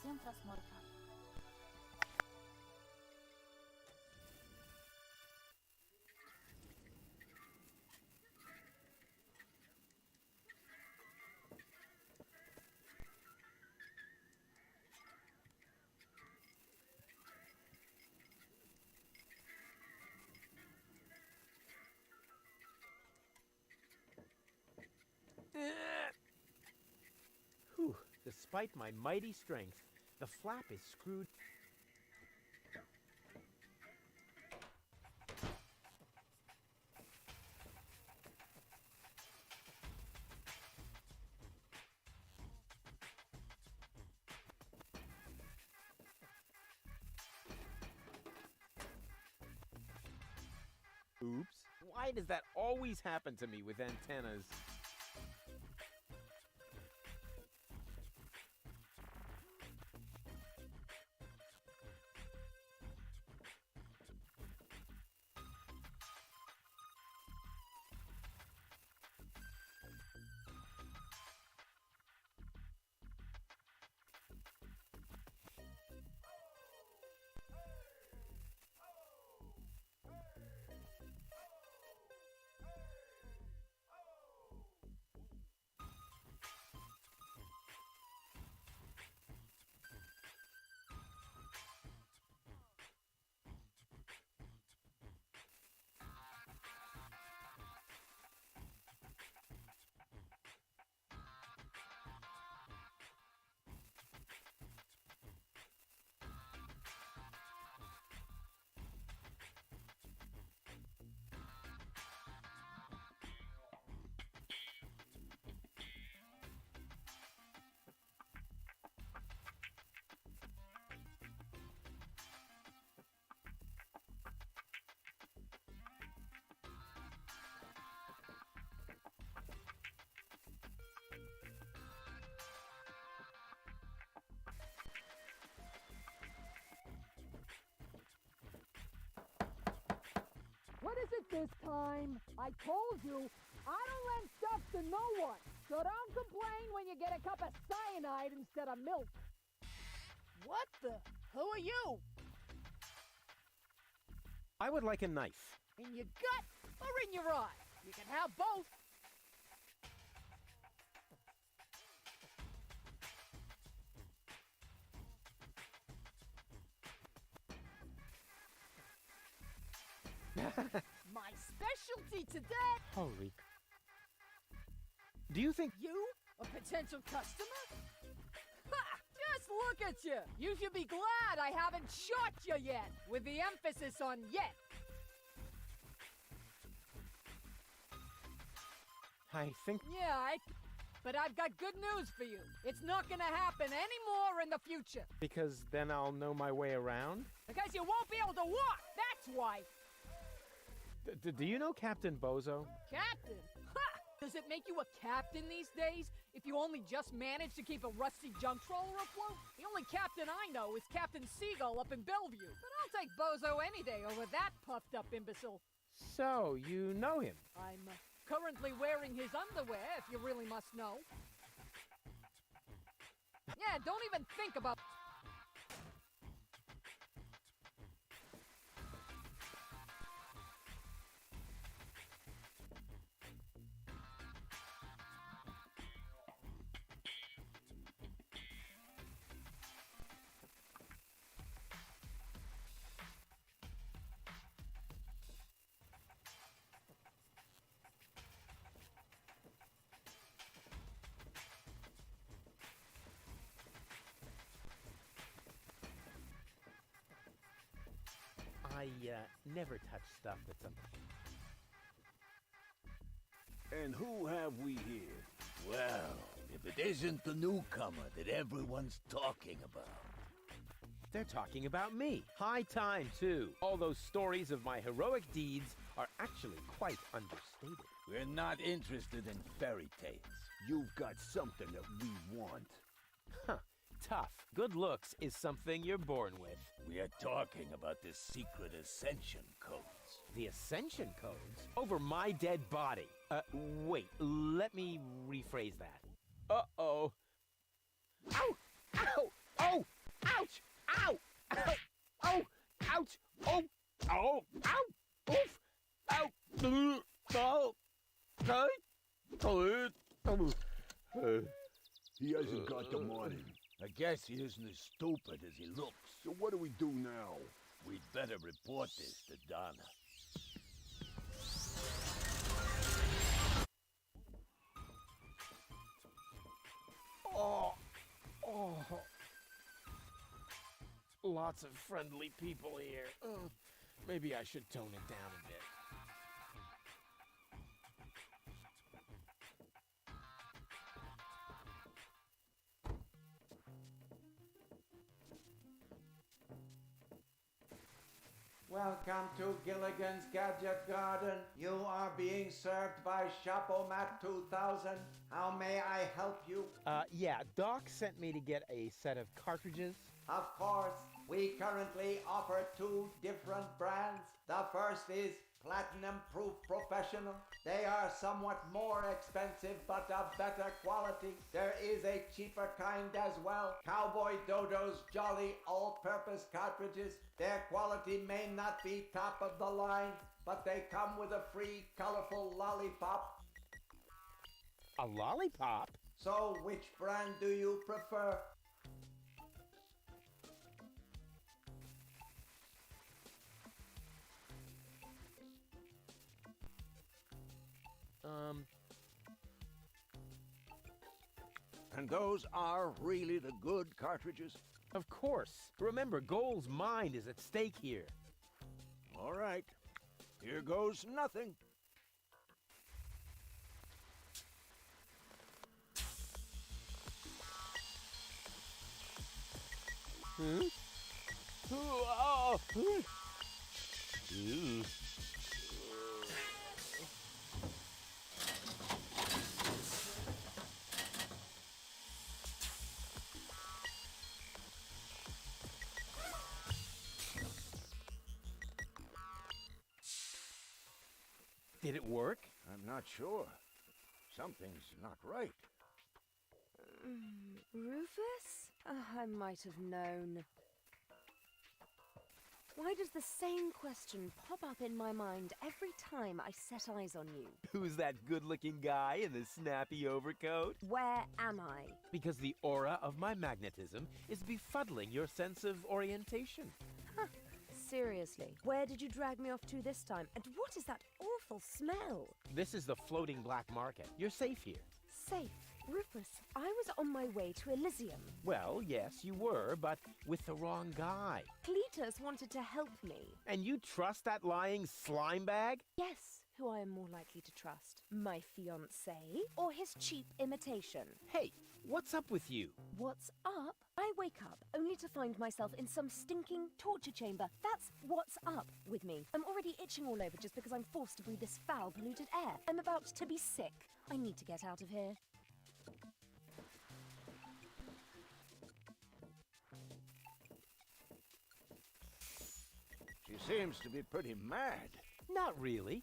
всем просмотра. Whew, despite my mighty strength, the flap is screwed. Oops. Why does that always happen to me with antennas? What is it this time? I told you, I don't lend stuff to no one. So don't complain when you get a cup of cyanide instead of milk. What the? Who are you? I would like a knife. In your gut or in your eye? You can have both. My specialty today. Holy. Do you think You? A potential customer? Ha! Just look at you. You should be glad I haven't shot you yet, with the emphasis on yet. I think Yeah, but I've got good news for you. It's not gonna happen anymore in the future. because then I'll know my way around? Because you won't be able to walk, that's why. Do you know Captain Bozo? Captain? Ha! Does it make you a captain these days if you only just manage to keep a rusty junk trawler afloat? The only captain I know is Captain Seagull up in Bellevue. But I'll take Bozo any day over that puffed up imbecile. So, you know him? I'm currently wearing his underwear, if you really must know. Yeah, don't even think about... I never touch stuff that's And who have we here? Well, if it isn't the newcomer that everyone's talking about. They're talking about me. High time, too. All those stories of my heroic deeds are actually quite understated. We're not interested in fairy tales. You've got something that we want. Huh. Tough. Good looks is something you're born with. We are talking about the secret ascension codes. The Ascension codes? Over my dead body. Wait, let me rephrase that. Uh-oh. Ow! Ow! Oh! Ouch! Ow! Ow! Oh! Ouch! Oh! Oh! Ow! Oof! Ow! Oh! He hasn't got the money. I guess he isn't as stupid as he looks. So what do we do now? We'd better report this to Donna. Oh! Oh! Lots of friendly people here. Maybe I should tone it down a bit. Welcome to Gilligan's Gadget Garden. You are being served by Shopomat 2000. How may I help you? Yeah, Doc sent me to get a set of cartridges. Of course, we currently offer 2 different brands. The first is Platinum Proof Professional. They are somewhat more expensive but of better quality. There is a cheaper kind as well. Cowboy Dodo's Jolly All-Purpose Cartridges. Their quality may not be top of the line, but they come with a free colorful lollipop. A lollipop? So which brand do you prefer? And those are really the good cartridges? Of course. Remember, Goal's mind is at stake here. All right. Here goes nothing. Hmm? Oh! Ew. Did it work? I'm not sure. Something's not right. Rufus? I might have known. Why does the same question pop up in my mind every time I set eyes on you? Who's that good-looking guy in the snappy overcoat? Where am I? Because the aura of my magnetism is befuddling your sense of orientation. Huh. Seriously, where did you drag me off to this time? And what is that awful smell? This is the floating black market. You're safe here. Safe? Rufus, I was on my way to Elysium. Well, yes, you were, but with the wrong guy. Cletus wanted to help me. And you trust that lying slime bag? Yes, who I am more likely to trust. My fiancé or his cheap imitation? Hey, what's up with you? What's up? I wake up only to find myself in some stinking torture chamber. That's what's up with me. I'm already itching all over just because I'm forced to breathe this foul, polluted air. I'm about to be sick. I need to get out of here. She seems to be pretty mad. Not really.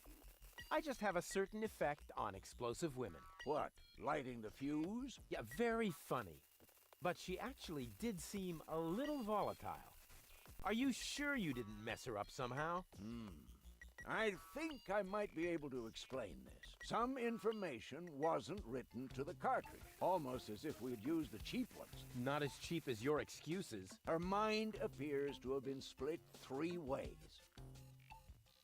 I just have a certain effect on explosive women. What, lighting the fuse? Yeah, very funny. But she actually did seem a little volatile. Are you sure you didn't mess her up somehow? I think I might be able to explain this. Some information wasn't written to the cartridge, almost as if we'd used the cheap ones. Not as cheap as your excuses. Her mind appears to have been split 3 ways.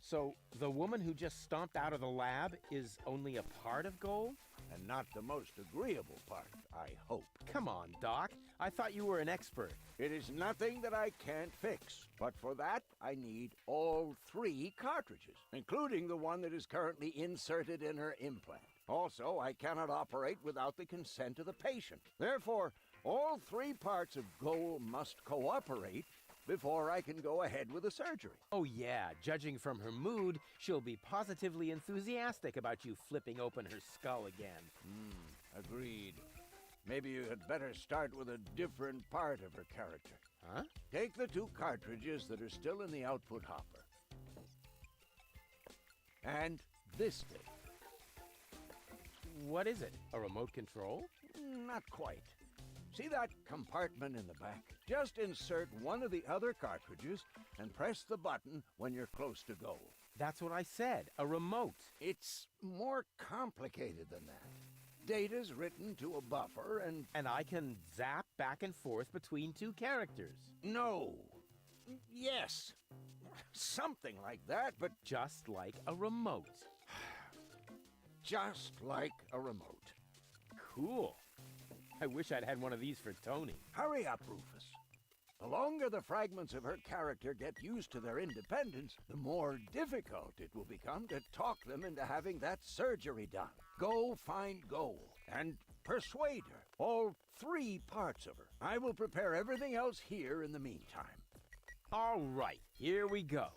So, the woman who just stomped out of the lab is only a part of Goal? And not the most agreeable part, I hope. Come on, Doc. I thought you were an expert. It is nothing that I can't fix, but for that I need all 3 cartridges, including the one that is currently inserted in her implant. Also, I cannot operate without the consent of the patient. Therefore, all 3 parts of Goal must cooperate before I can go ahead with the surgery. Oh yeah, judging from her mood, she'll be positively enthusiastic about you flipping open her skull again. Agreed. Maybe you had better start with a different part of her character. Huh? Take the 2 cartridges that are still in the output hopper. And this thing. What is it? A remote control? Not quite. See that compartment in the back? Just insert one of the other cartridges and press the button when you're close to goal. That's what I said, a remote. It's more complicated than that. Data's written to a buffer and... And I can zap back and forth between two characters. No. Yes. Something like that, but Just like a remote. just like a remote. Cool. I wish I'd had one of these for Tony. Hurry up, Rufus. The longer the fragments of her character get used to their independence, the more difficult it will become to talk them into having that surgery done. Go find Goal and persuade her. All 3 parts of her. I will prepare everything else here in the meantime. All right, here we go.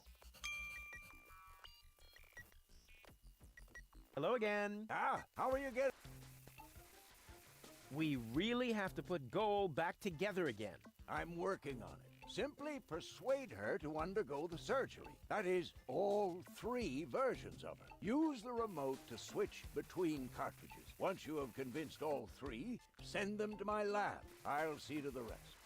Hello again. Ah, how are you getting? We really have to put Goal back together again. I'm working on it. Simply persuade her to undergo the surgery. That is, all 3 versions of her. Use the remote to switch between cartridges. Once you have convinced all 3, send them to my lab. I'll see to the rest.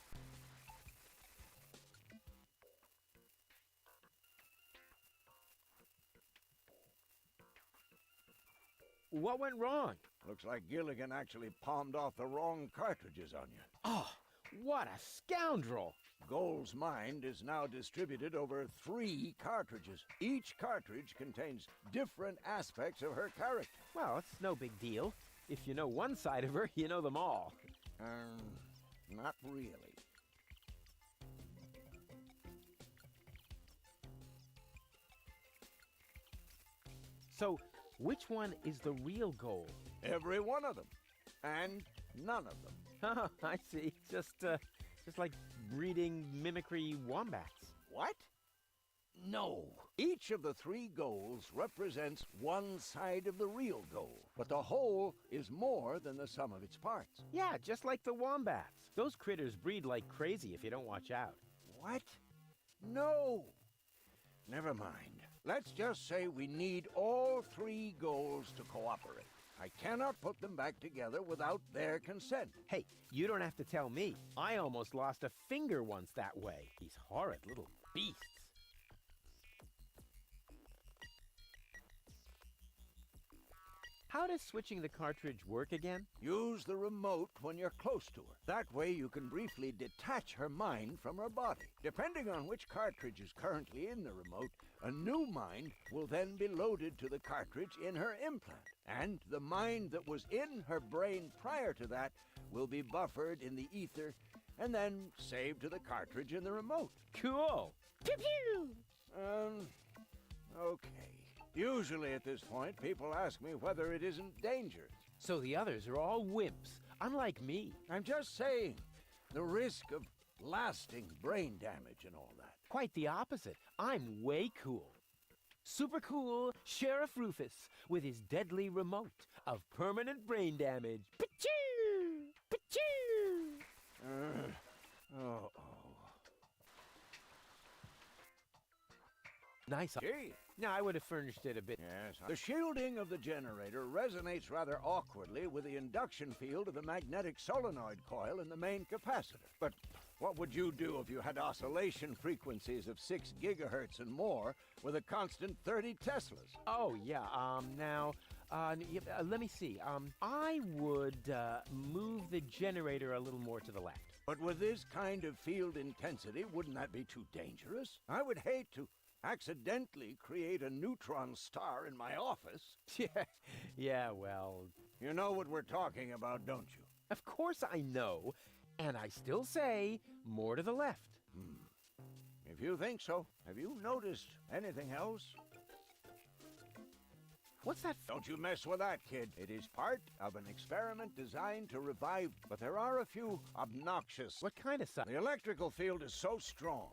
What went wrong? Looks like Gilligan actually palmed off the wrong cartridges on you. Oh, what a scoundrel! Goal's mind is now distributed over 3 cartridges. Each cartridge contains different aspects of her character. Well, it's no big deal. If you know one side of her, you know them all. Not really. So, which one is the real Goal? Every one of them. And none of them. Oh, I see. Just like breeding mimicry wombats. What? No. Each of the 3 goals represents one side of the real goal, but the whole is more than the sum of its parts. Yeah, just like the wombats. Those critters breed like crazy if you don't watch out. What? No. Never mind. Let's just say we need all 3 goals to cooperate. I cannot put them back together without their consent. Hey, you don't have to tell me. I almost lost a finger once that way. These horrid little beasts. How does switching the cartridge work again? Use the remote when you're close to her. That way you can briefly detach her mind from her body. Depending on which cartridge is currently in the remote, a new mind will then be loaded to the cartridge in her implant. And the mind that was in her brain prior to that will be buffered in the ether and then saved to the cartridge in the remote. Cool. Pew pew. Okay. Usually at this point, people ask me whether it isn't dangerous. So the others are all wimps, unlike me. I'm just saying, the risk of lasting brain damage and all that. Quite the opposite. I'm way cool. Super cool Sheriff Rufus with his deadly remote of permanent brain damage. Pachoo! Pachoo! Nice. Gee. No, I would have furnished it a bit. Yes. The shielding of the generator resonates rather awkwardly with the induction field of the magnetic solenoid coil in the main capacitor. But what would you do if you had oscillation frequencies of 6 gigahertz and more with a constant 30 Teslas? Oh, yeah. Let me see. I would move the generator a little more to the left. But with this kind of field intensity, wouldn't that be too dangerous? I would hate to accidentally create a neutron star in my office. Yeah, well... You know what we're talking about, don't you? Of course I know, and I still say more to the left. If you think so, have you noticed anything else? What's that? Don't you mess with that, kid. It is part of an experiment designed to revive, but there are a few obnoxious... What kind of stuff? The electrical field is so strong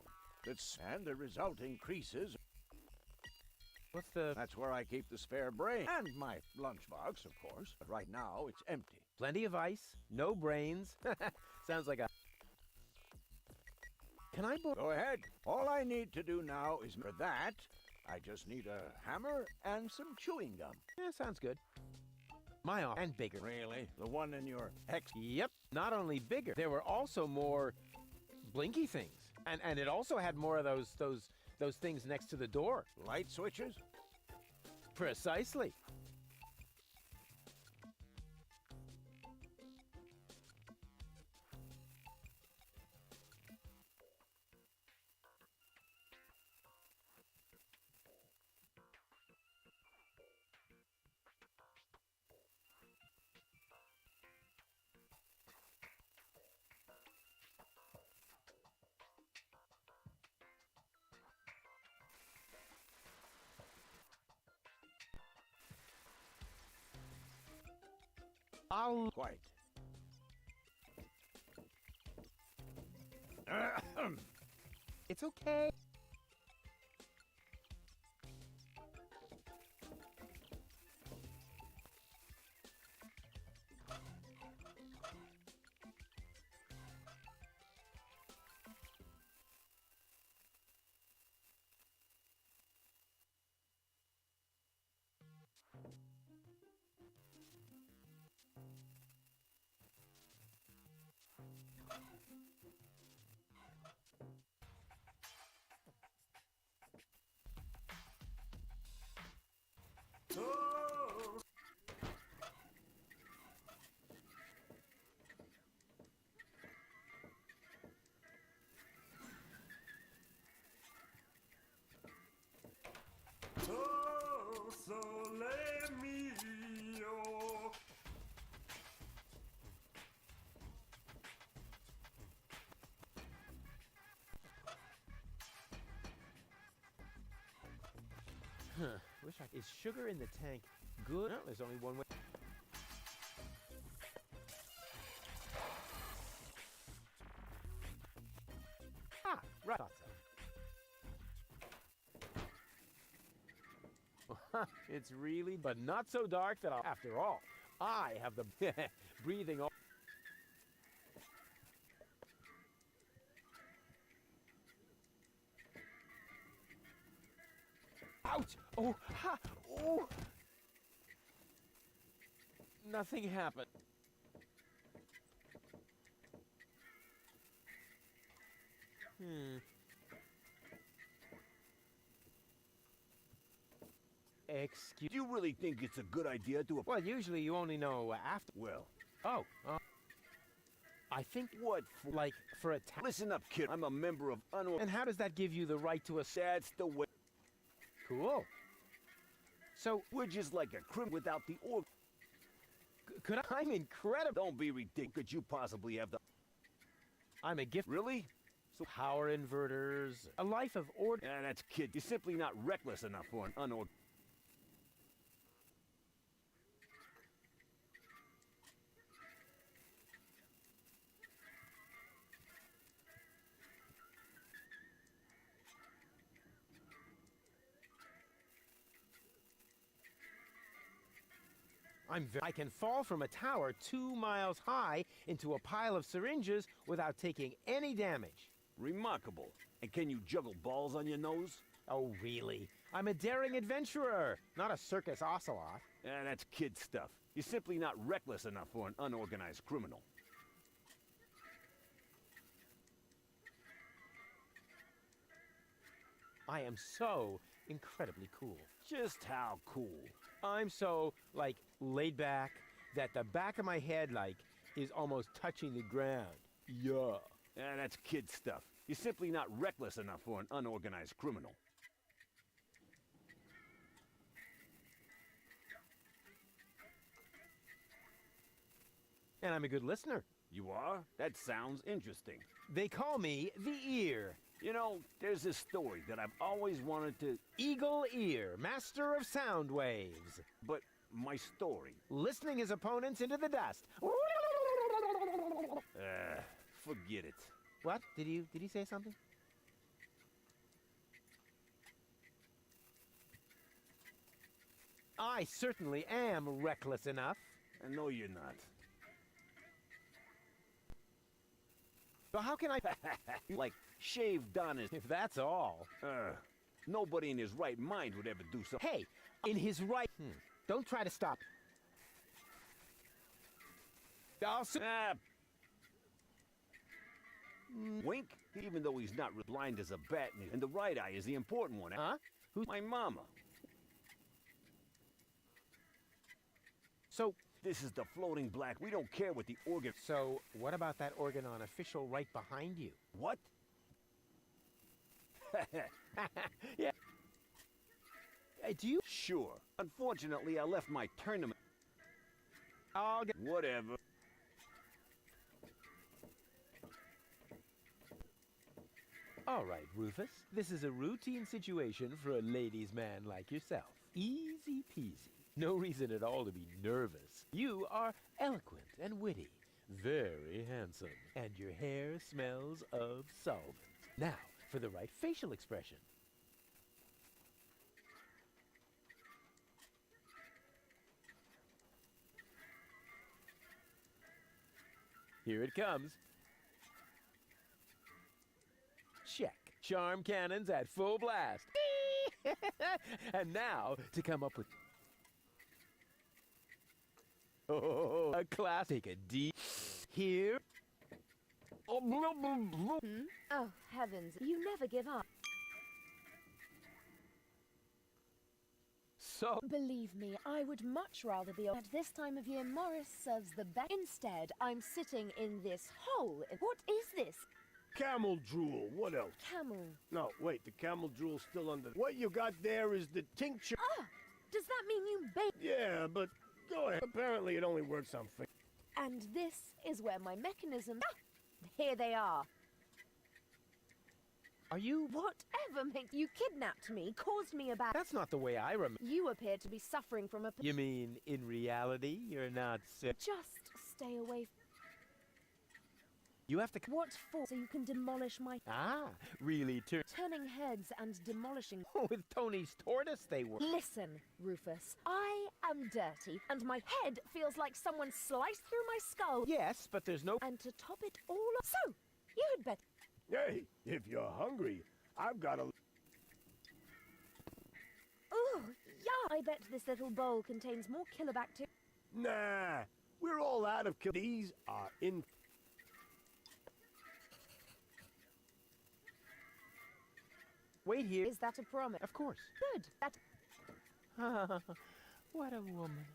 and the result increases. What's the... That's where I keep the spare brain. And my lunchbox, of course. But right now, it's empty. Plenty of ice, no brains. Sounds like a... Can I borrow... Go ahead. All I need to do now is... For that, I just need a hammer and some chewing gum. Yeah, sounds good. My arm. And bigger. Really? The one in your ex... Yep. Not only bigger, there were also more blinky things. And it also had more of those things next to the door. Light switches? Precisely. Quite. It's okay. Wish I. Is sugar in the tank good? No, there's only one way. Ah, right. Thought so. It's really, but not so dark that I'll. After all, I have the breathing. Ouch! Oh, ha! Oh! Nothing happened. Excuse. Do you really think it's a good idea to... Well, usually you only know after. Well... Oh, I think What for? like for a Listen up, kid. I'm a member of And how does that give you the right to a... That's the way... Cool. So, We're just like a criminal without the org... could I... I'm incredible. Don't be ridiculous. Could you possibly have the... I'm a gift. Really? So power inverters, a life of order. Yeah, that's kid. You're simply not reckless enough for an unorg... I can fall from a tower 2 miles high into a pile of syringes without taking any damage. Remarkable. And can you juggle balls on your nose? Oh, really? I'm a daring adventurer, not a circus ocelot. Yeah, that's kid stuff. You're simply not reckless enough for an unorganized criminal. I am so incredibly cool. Just how cool. I'm so, like, laid back that the back of my head, like, is almost touching the ground. Yeah. Yeah, that's kid stuff. You're simply not reckless enough for an unorganized criminal. And I'm a good listener. You are? That sounds interesting. They call me the Ear. You know, there's this story that I've always wanted to... Eagle Ear, master of sound waves. But my story... Listening his opponents into the dust. Forget it. What? Did he say something? I certainly am reckless enough. No, you're not. So how can I... Like, shaved on his... If that's all. Nobody in his right mind would ever do something... Hey, in his right... Don't try to stop. Wink, even though he's not blind as a bat, and the right eye is the important one. Huh? Who's My mama. So, This is the floating black. We don't care what the organ... so what about that organ on official right behind you? What? Yeah. Hey, do you? Sure. Unfortunately, I left my tournament. I'll get. Whatever. All right, Rufus. This is a routine situation for a ladies' man like yourself. Easy peasy. No reason at all to be nervous. You are eloquent and witty, very handsome, and your hair smells of solvent. Now, for the right facial expression. Here it comes. Check. Charm cannons at full blast. And now, to come up with... Oh, a class. Take a deep... Here. Oh, heavens, you never give up. So... Believe me, I would much rather be at this time of year. Morris serves the best. Instead, I'm sitting in this hole. What is this? Camel drool. What else? Camel. No, wait. The camel drool's still under. What you got there is the tincture. Ah! Does that mean you bake? Yeah, but go ahead. Apparently, it only works on fish. And this is where my mechanism... Ah! Here they are. Are you... Whatever makes you kidnapped me, caused me a bad... That's not the way I remember... You appear to be suffering from a... You mean, in reality, you're not sick? Just stay away. You have to... What for? So you can demolish my... Ah, really Turning heads and demolishing... With Tony's tortoise, they were... Listen, Rufus. I am dirty, and my head feels like someone sliced through my skull. Yes, but there's no... And to top it all up... So, you had better... Hey, if you're hungry, I've got a... Ooh, yeah! I bet this little bowl contains more killer bacteria... Nah, we're all out of kill. These are in... Wait here. Is that a promise? Of course. Good. That... What a woman.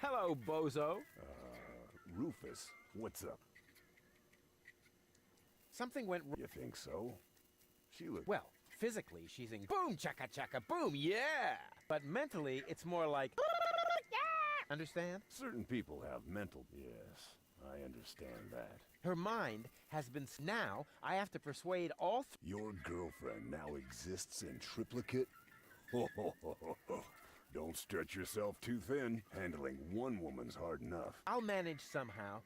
Hello, bozo. Rufus, what's up? Something went wrong. You think so? She looks... Well, physically, she's in... Boom, chaka chaka, boom, yeah! But mentally, it's more like... Understand? Certain people have mental... Yes, I understand that. Her mind has been... Now, I have to persuade all... Your girlfriend now exists in triplicate? Don't stretch yourself too thin. Handling one woman's hard enough. I'll manage somehow.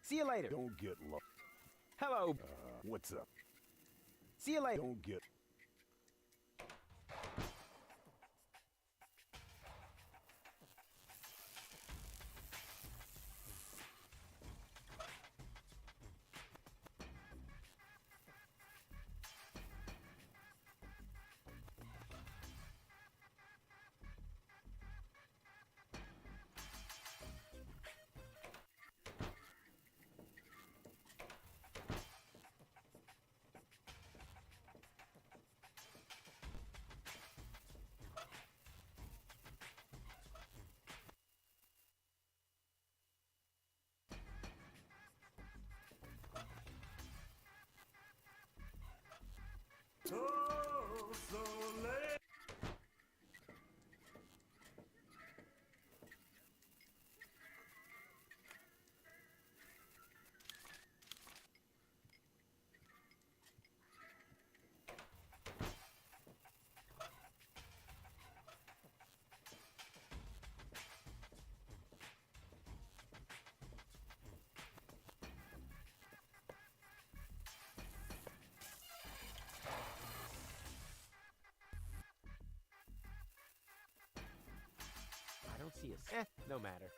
See you later. Don't get lost. Hello. What's up? See you later. Don't get... I don't see a... no matter.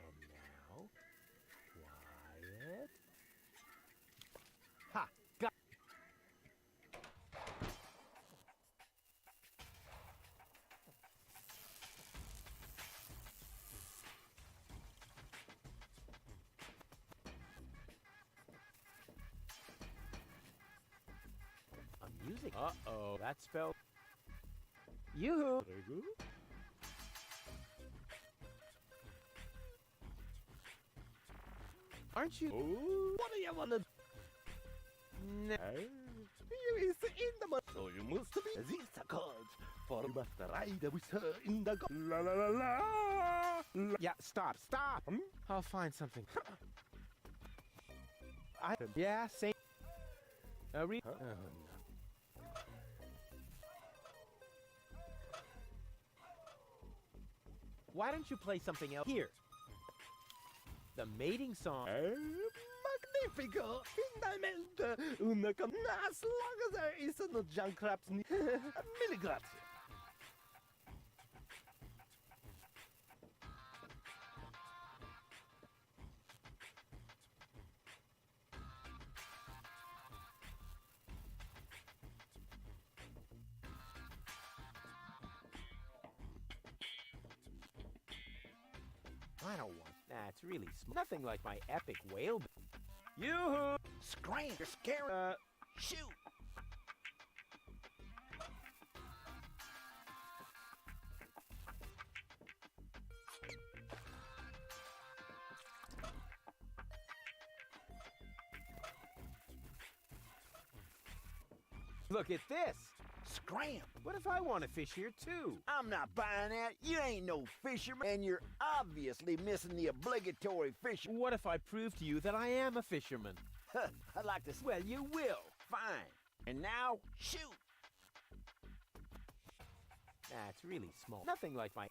And now... Quiet. Ha! Got... amazing. Uh-oh, that spelled... Yoo-hoo! Aren't you... Oh, what do you want to... No. You is in the... So you must be... This is called for you must ride with her in the... La la la la! Yeah, stop. Hmm? I'll find something. Yeah, same... Huh? No. Why don't you play something else here? The mating song. Magnifico! Finalmente! Una as long as there is no junk traps. Mille grazie. I don't want... That's really nothing like my epic whale... Yoo-hoo! Scram! You're scaring. Shoot! Look at this! Scram! What if I want to fish here too? I'm not buying that. You ain't no fisherman, and you're obviously missing the obligatory fishing. What if I prove to you that I am a fisherman? I'd like to... Well, you will. Fine. And now, shoot! That's really small. Nothing like my...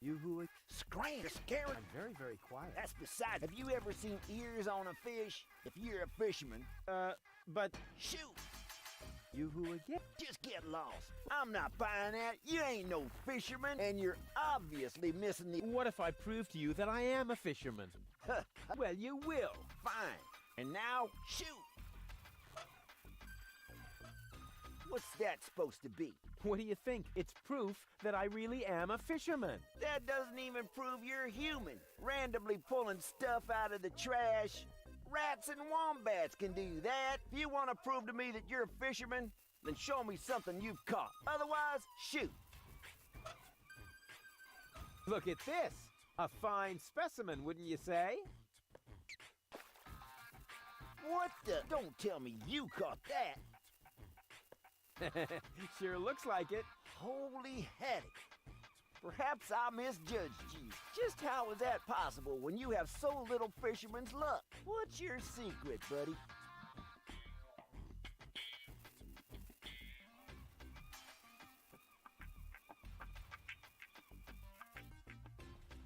You who... Scram! You're scaring. I'm very, very quiet. That's beside. Have you ever seen ears on a fish? If you're a fisherman, But... shoot! You who again? Just get lost. I'm not buying that. You ain't no fisherman, and you're obviously missing the... What if I prove to you that I am a fisherman? Well, you will. Fine. And now, shoot! What's that supposed to be? What do you think? It's proof that I really am a fisherman. That doesn't even prove you're human. Randomly pulling stuff out of the trash. Rats and wombats can do that. If you want to prove to me that you're a fisherman, then show me something you've caught. Otherwise, shoot. Look at this. A fine specimen, wouldn't you say? What the? Don't tell me you caught that. Sure looks like it. Holy heck. Perhaps I misjudged you. Just how is that possible when you have so little fisherman's luck? What's your secret, buddy?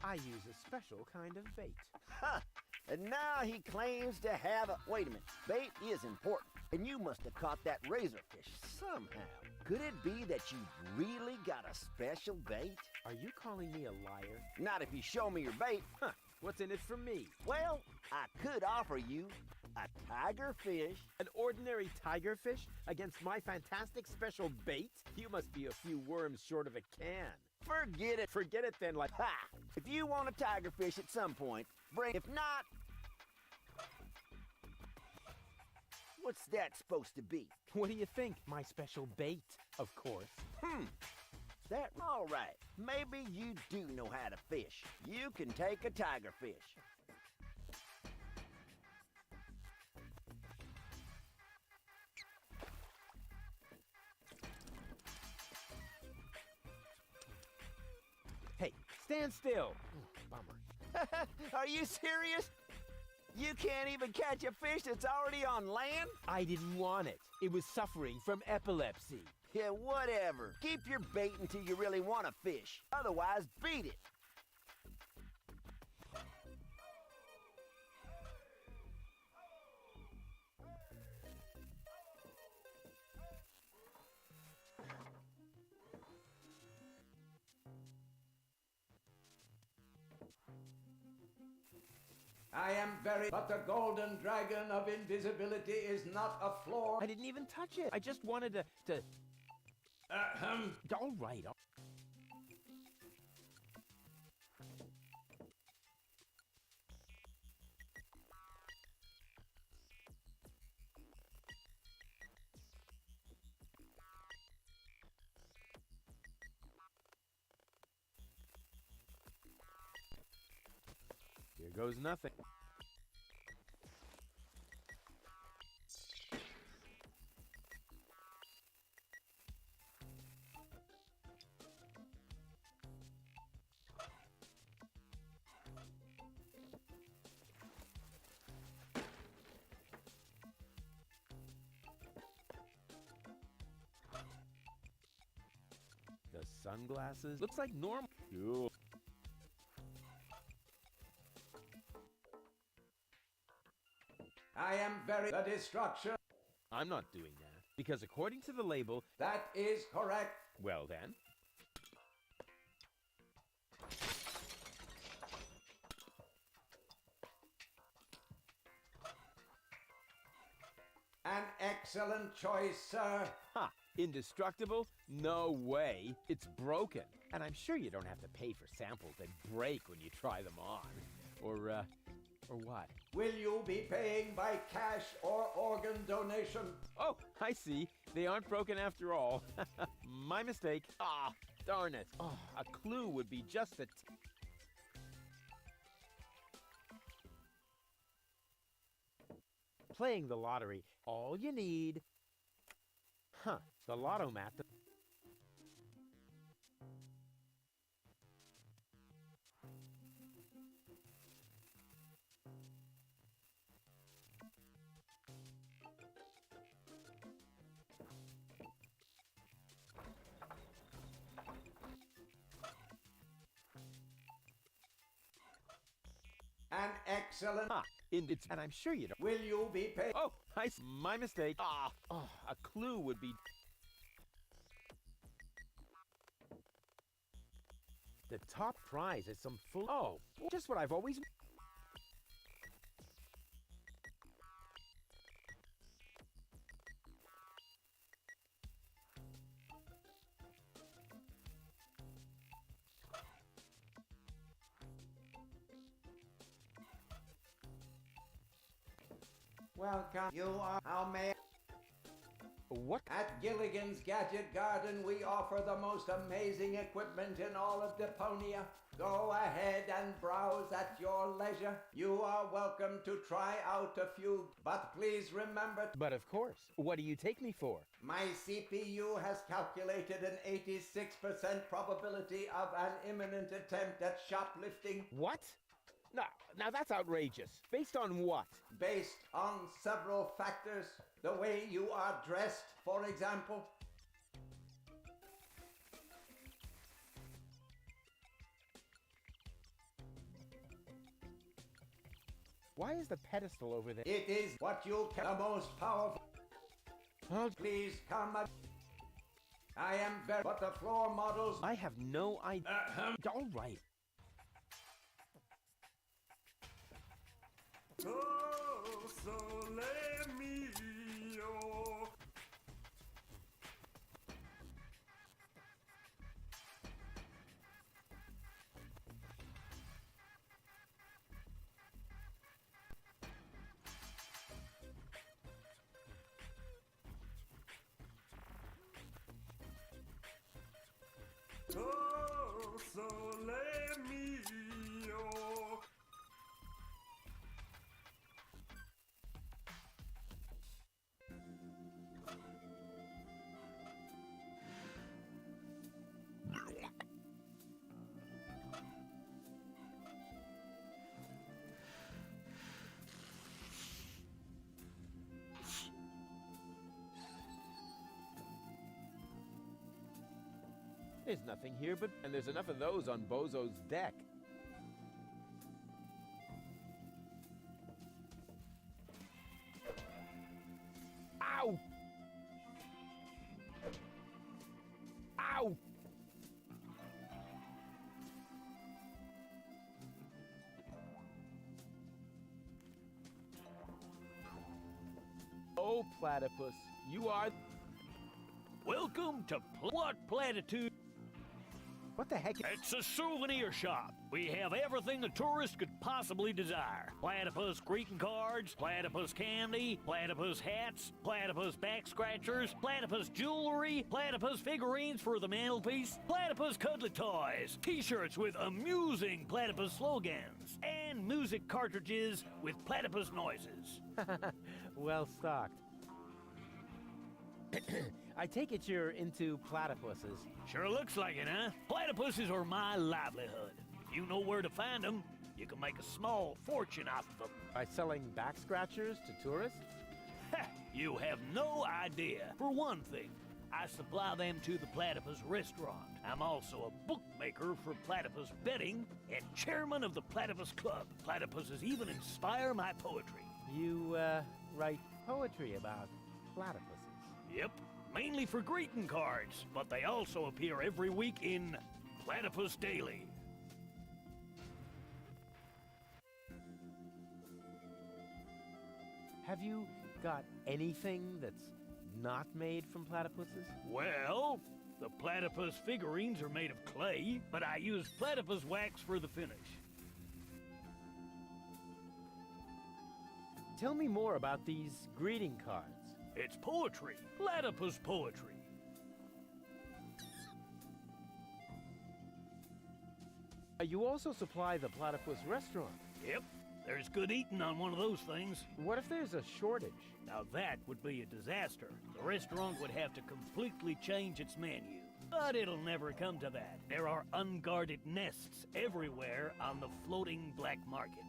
I use a special kind of bait. Ha! And now he claims to have a... Wait a minute. Bait is important. And you must have caught that razorfish somehow. Could it be that you really got a special bait? Are you calling me a liar? Not if you show me your bait. Huh, what's in it for me? Well, I could offer you a tiger fish. An ordinary tigerfish against my fantastic special bait? You must be a few worms short of a can. Forget it. Forget it then, like... Ha! If you want a tiger fish at some point, bring... If not... What's that supposed to be? What do you think? My special bait, of course. That... All right. Maybe you do know how to fish. You can take a tiger fish. Hey, stand still. Bummer. Are you serious? You can't even catch a fish that's already on land? I didn't want it. It was suffering from epilepsy. Yeah, whatever. Keep your bait until you really want to fish. Otherwise, beat it. I am very... But the golden dragon of invisibility is not a floor. I didn't even touch it. I just wanted to... All right. goes nothing. The sunglasses looks like normal. Cool. I am very the destruction. I'm not doing that because according to the label, That is correct. well then, An excellent choice, sir. ha, indestructible? No way. It's broken. And I'm sure you don't have to pay for samples that break when you try them on. Or what? Will you be paying by cash or organ donation? Oh, I see. They aren't broken after all. My mistake. Ah, darn it. Oh, a clue would be just a... Playing the lottery, all you need... Huh, the lotto mat... An excellent. Ah, it's... And I'm sure you don't... Will you be paying? Oh, my mistake. Ah, oh, a clue would be... The top prize is some full... Oh, just what I've always... Welcome. You are. How may What? At Gilligan's Gadget Garden, we offer the most amazing equipment in all of Deponia. Go ahead and browse at your leisure. You are welcome to try out a few, but please remember, But of course. What do you take me for? my CPU has calculated an 86% probability of an imminent attempt at shoplifting What? No, now that's outrageous. Based on what? based on several factors. The way you are dressed, for example. Why is the pedestal over there? It is what you can. The most powerful. Oh, Please come. I am very. But the floor models. I have no idea. All right. Oh, sole mio. Oh, sole mio. There's nothing here but... And there's enough of those on Bozo's deck. Ow! Ow! Oh, platypus, you are... Welcome to What Platitude? What the heck? It's a souvenir shop. We have everything a tourist could possibly desire. Platypus greeting cards, platypus candy, platypus hats, platypus back scratchers, platypus jewelry, platypus figurines for the mantelpiece, platypus cuddly toys, t-shirts with amusing platypus slogans, and music cartridges with platypus noises. Well stocked. I take it you're into platypuses. Sure looks like it, huh? Platypuses are my livelihood. If you know where to find them, you can make a small fortune off of them. By selling back scratchers to tourists? Ha! You have no idea. For one thing, I supply them to the Platypus restaurant. I'm also a bookmaker for platypus betting and chairman of the Platypus Club. Platypuses even inspire my poetry. You, write poetry about platypuses? Yep, mainly for greeting cards, but they also appear every week in Platypus Daily. Have you got anything that's not made from platypuses? Well, the platypus figurines are made of clay, but I use platypus wax for the finish. Tell me more about these greeting cards. It's poetry, platypus poetry. You also supply the platypus restaurant. Yep, there's good eating on one of those things. What if there's a shortage? Now that would be a disaster. The restaurant would have to completely change its menu. But it'll never come to that. There are unguarded nests everywhere on the floating black market.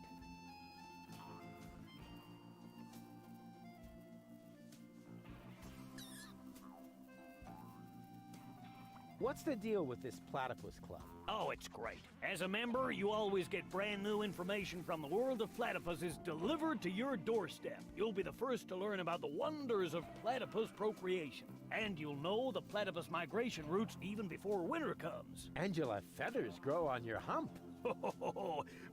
What's the deal with this platypus club? Oh, it's great. As a member, you always get brand new information from the world of platypuses delivered to your doorstep. You'll be the first to learn about the wonders of platypus procreation. And you'll know the platypus migration routes even before winter comes. And you'll have feathers grow on your hump.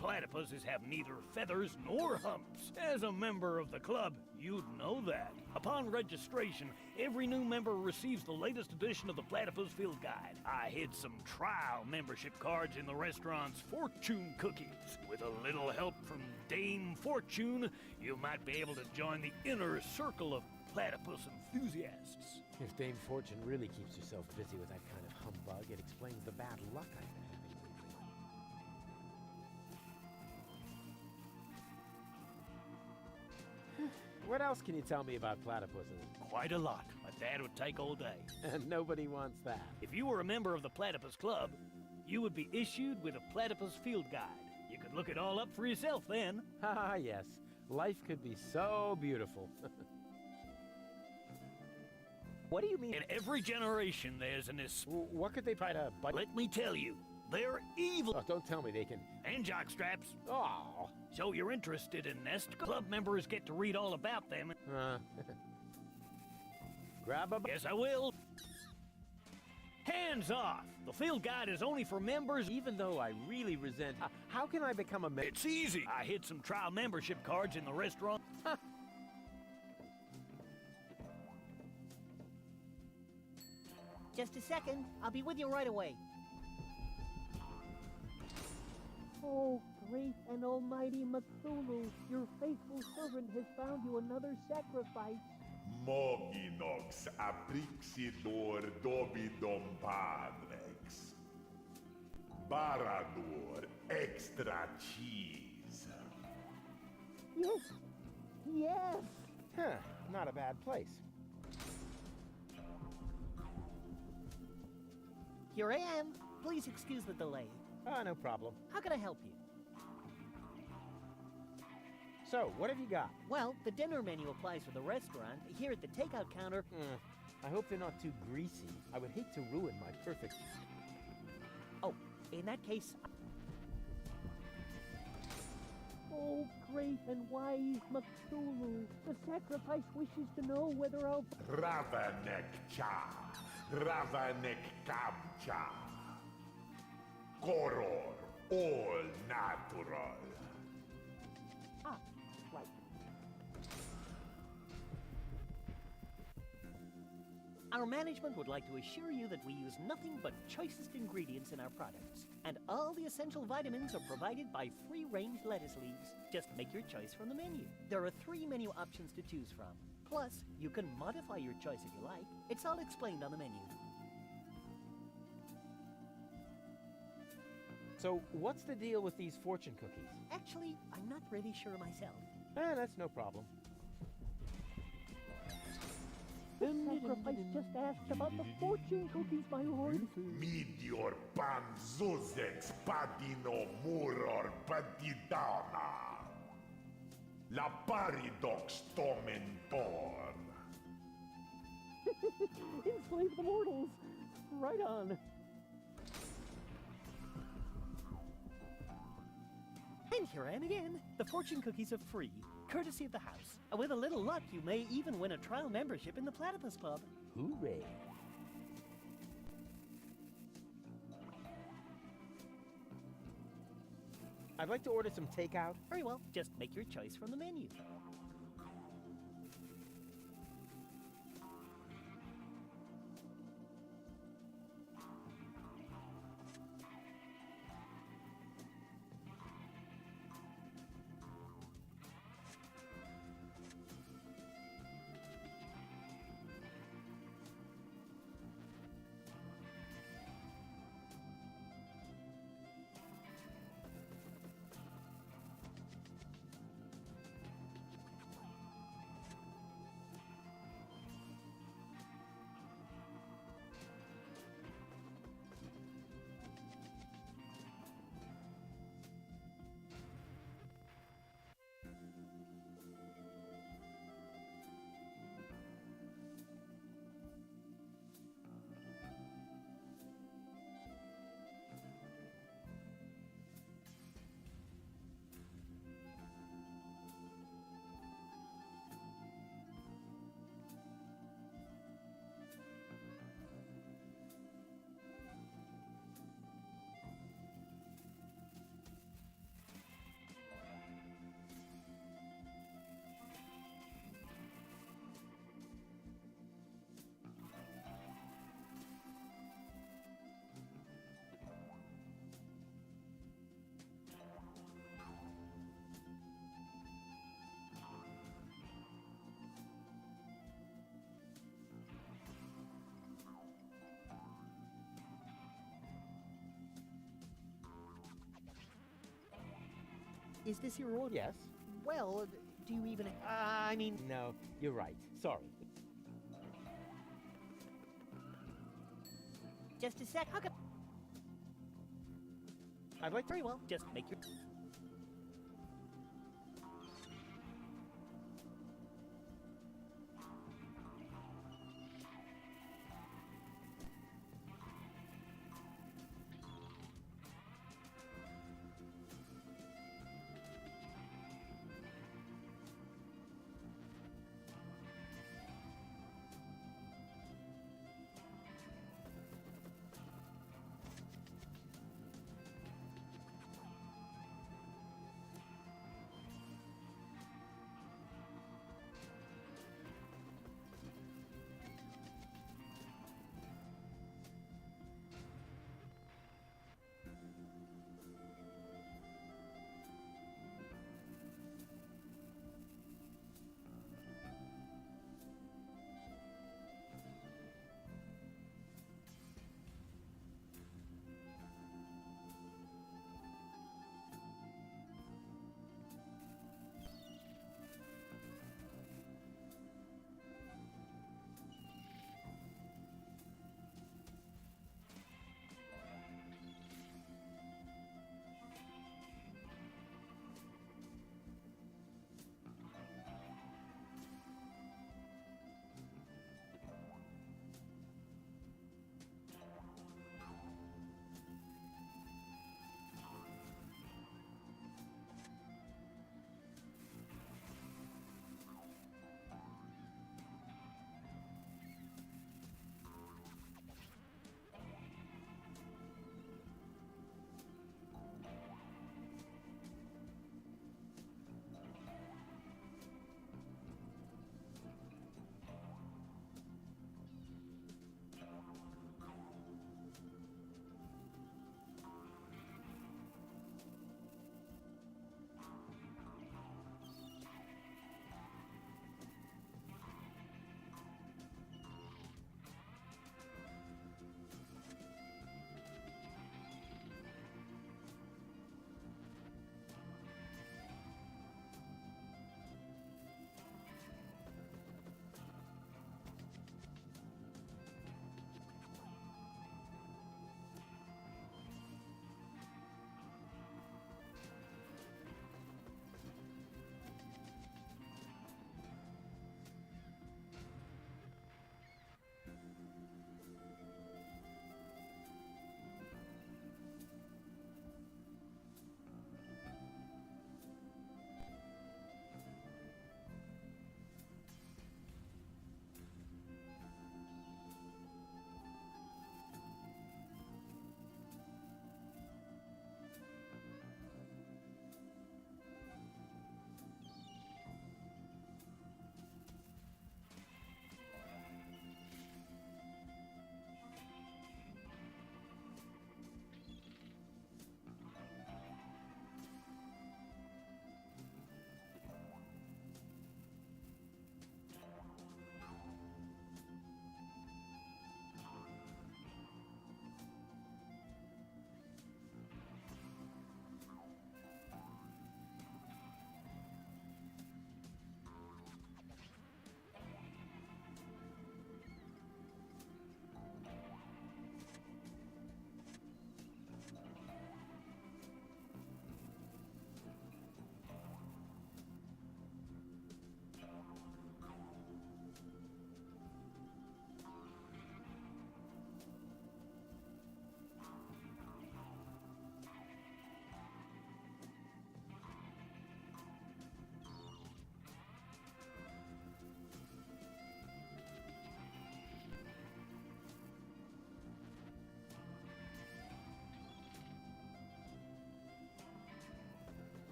Platypuses have neither feathers nor humps. As a member of the club, you'd know that. Upon registration, every new member receives the latest edition of the Platypus Field Guide. I hid some trial membership cards in the restaurant's fortune cookies. With a little help from Dame Fortune, you might be able to join the inner circle of platypus enthusiasts. If Dame Fortune really keeps herself busy with that kind of humbug, it explains the bad luck I've been having lately. What else can you tell me about platypuses? Quite a lot, but that would take all day. And nobody wants that. If you were a member of the Platypus Club, you would be issued with a Platypus Field Guide. You could look it all up for yourself then. Ah, yes. Life could be so beautiful. What do you mean? In every generation, there's an What could they try to... Let me tell you, they're evil. Oh, don't tell me they can... And jockstraps. Oh. So you're interested in Nest? Club members get to read all about them. Grab a... Yes, I will. Hands off! The field guide is only for members. Even though I really resent... how can I become a member? It's easy. I hid some trial membership cards in the restaurant. Just a second. I'll be with you right away. Oh, great and almighty Cthulhu, your faithful servant has found you another sacrifice. Moginox aprixidor dobidom padrex. Barador extra cheese. Yes, yes. Huh, not a bad place. Here I am. Please excuse the delay. No problem. How can I help you? So, what have you got? Well, the dinner menu applies for the restaurant. Here at the takeout counter... I hope they're not too greasy. I would hate to ruin my perfect... Oh, in that case... Oh, great and wise Cthulhu, the sacrifice wishes to know whether I'll... Ravanek cha. Ravanek kamcha. Koror. All natural. Ah, right. Our management would like to assure you that we use nothing but choicest ingredients in our products, and all the essential vitamins are provided by free-range lettuce leaves. Just make your choice from the menu. There are 3 menu options to choose from. Plus, you can modify your choice if you like. It's all explained on the menu. So, what's the deal with these fortune cookies? Actually, I'm not really sure myself. That's no problem. This sacrifice just asked about the fortune cookies, my lord. Midior panzuzex padino muror patidana. La paridox tomen por. Enslave the mortals. Right on. And here I am again. The fortune cookies are free, courtesy of the house. And with a little luck, you may even win a trial membership in the Platypus Club. Hooray. I'd like to order some takeout. Very well, just make your choice from the menu. Is this your order? Yes. Well, do you even... I mean... No, you're right. Sorry. Just a sec. How come... I'd like to... Very well, just make your...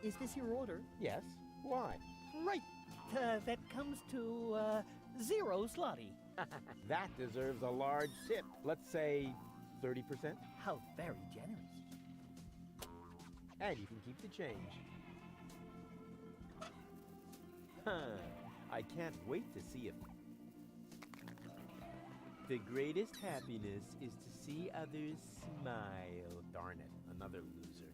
is this your order? Yes. Why? Right. That comes to, 0 slotty. That deserves a large tip. Let's say 30%. How very generous. And you can keep the change. Huh. I can't wait to see it. The greatest happiness is to see others smile. Darn it, another loser.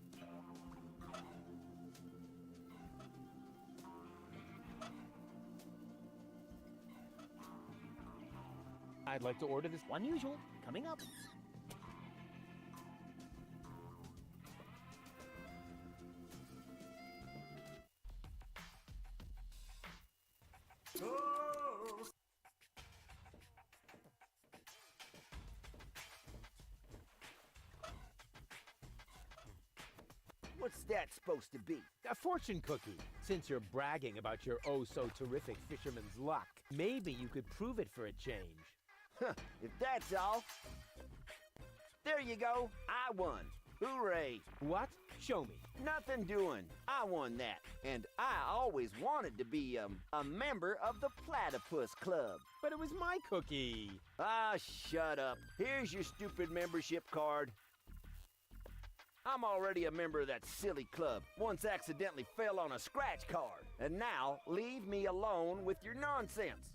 I'd like to order this. Unusual. Coming up. What's that supposed to be? A fortune cookie. Since you're bragging about your oh-so-terrific fisherman's luck, maybe you could prove it for a change. If that's all. There you go. I won. Hooray. What? Show me. Nothing doing. I won that. And I always wanted to be, a member of the Platypus Club. But it was my cookie. Ah, shut up. Here's your stupid membership card. I'm already a member of that silly club. Once accidentally fell on a scratch card. And now, leave me alone with your nonsense.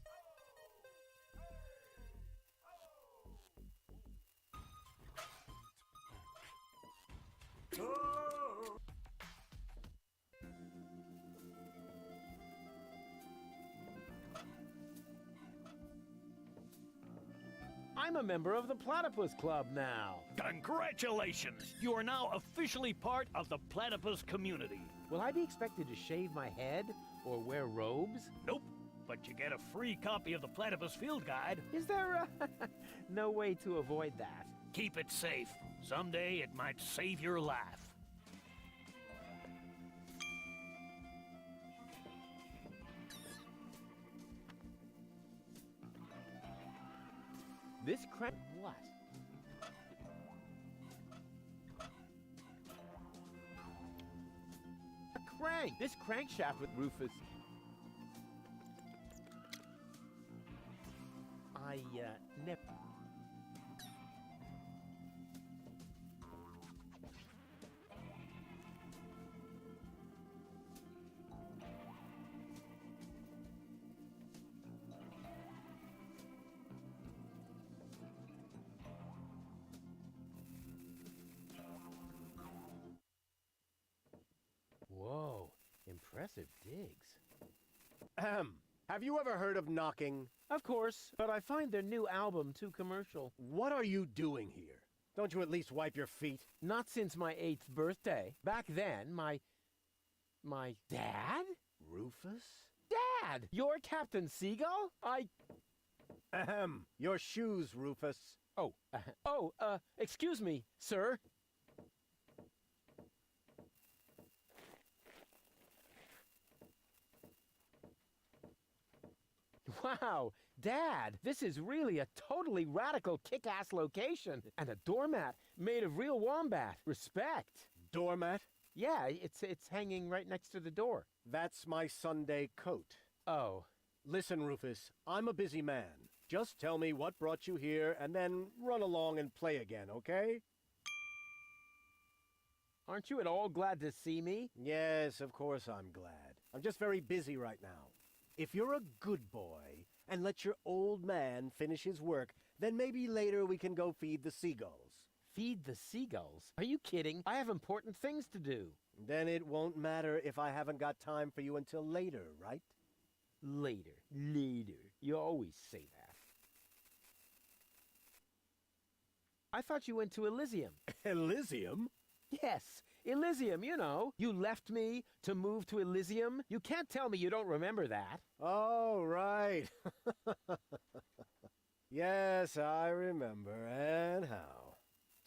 I'm a member of the Platypus Club now. Congratulations! You are now officially part of the platypus community. Will I be expected to shave my head or wear robes? Nope, but you get a free copy of the Platypus Field Guide. Is there no way to avoid that? Keep it safe. Someday it might save your life. This crank... What? A crank! This crankshaft with Rufus... never... Whoa, impressive digs. Have you ever heard of knocking? Of course, but I find their new album too commercial. What are you doing here? Don't you at least wipe your feet? Not since my 8th birthday. Back then, my dad? Rufus? Dad! You're Captain Seagull? Your shoes, Rufus. Excuse me, sir. Wow, Dad, this is really a totally radical kick-ass location. And a doormat made of real wombat. Respect. Doormat? Yeah, it's hanging right next to the door. That's my Sunday coat. Oh. Listen, Rufus, I'm a busy man. Just tell me what brought you here and then run along and play again, okay? Aren't you at all glad to see me? Yes, of course I'm glad. I'm just very busy right now. If you're a good boy and let your old man finish his work, then maybe later we can go feed the seagulls. Feed the seagulls? Are you kidding? I have important things to do. Then it won't matter if I haven't got time for you until later, right? Later. You always say that. I thought you went to Elysium. Elysium? Yes, Elysium, you know. You left me to move to Elysium. You can't tell me you don't remember that. Oh, right. Yes, I remember. And how?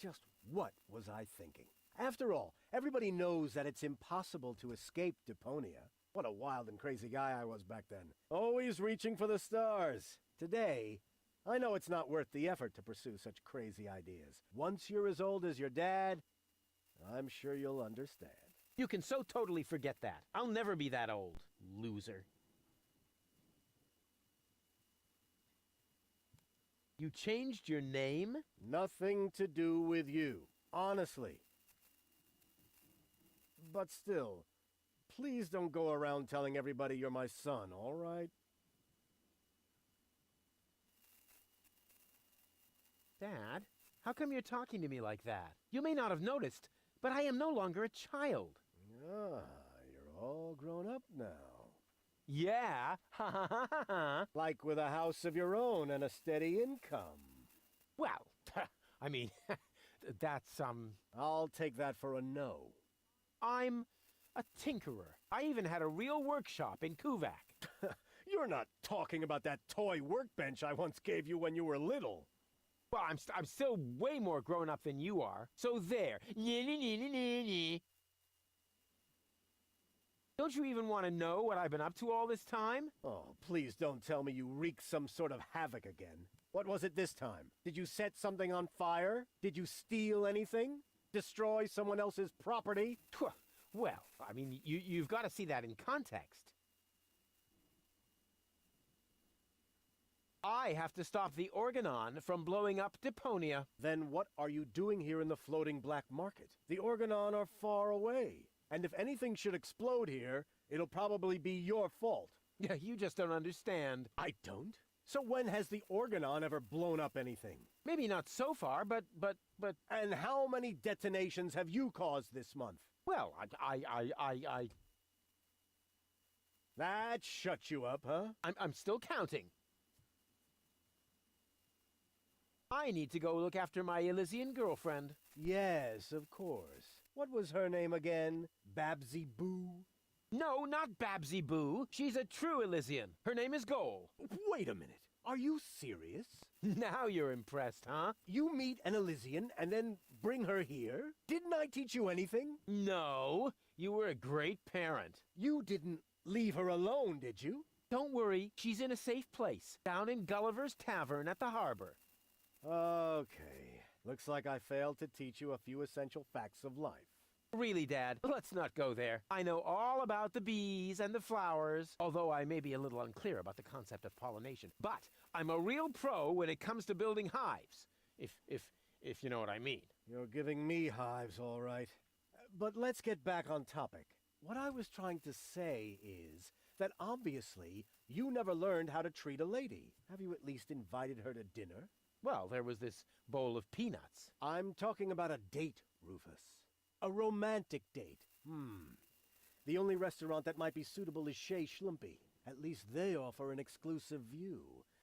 Just what was I thinking? After all, everybody knows that it's impossible to escape Deponia. What a wild and crazy guy I was back then. Always reaching for the stars. Today, I know it's not worth the effort to pursue such crazy ideas. Once you're as old as your dad, I'm sure you'll understand. You can so totally forget that. I'll never be that old, loser. You changed your name? Nothing to do with you, honestly. But still, please don't go around telling everybody you're my son, all right? Dad, how come you're talking to me like that? You may not have noticed, but I am no longer a child. Ah, you're all grown up now. Yeah, ha ha ha ha ha. Like with a house of your own and a steady income. Well, I mean, that's, I'll take that for a no. I'm a tinkerer. I even had a real workshop in Kuvak. You're not talking about that toy workbench I once gave you when you were little. Well, I'm still way more grown up than you are. So there. Don't you even want to know what I've been up to all this time? Oh, please don't tell me you wreaked some sort of havoc again. What was it this time? Did you set something on fire? Did you steal anything? Destroy someone else's property? Well, I mean, you've got to see that in context. I have to stop the Organon from blowing up Deponia. Then what are you doing here in the floating black market? The Organon are far away. And if anything should explode here, it'll probably be your fault. Yeah, you just don't understand. I don't? So when has the Organon ever blown up anything? Maybe not so far, but... And how many detonations have you caused this month? Well, That shuts you up, huh? I'm still counting. I need to go look after my Elysian girlfriend. Yes, of course. What was her name again? Babsy Boo? No, not Babsy Boo. She's a true Elysian. Her name is Goal. Wait a minute. Are you serious? Now you're impressed, huh? You meet an Elysian and then bring her here? Didn't I teach you anything? No, you were a great parent. You didn't leave her alone, did you? Don't worry, she's in a safe place, down in Gulliver's Tavern at the harbor. Okay. Looks like I failed to teach you a few essential facts of life. Really, Dad, let's not go there. I know all about the bees and the flowers, although I may be a little unclear about the concept of pollination. But I'm a real pro when it comes to building hives, if you know what I mean. You're giving me hives, all right. But let's get back on topic. What I was trying to say is that obviously you never learned how to treat a lady. Have you at least invited her to dinner? Well, there was this bowl of peanuts. I'm talking about a date, Rufus. A romantic date. The only restaurant that might be suitable is Shea Schlumpy. At least they offer an exclusive view.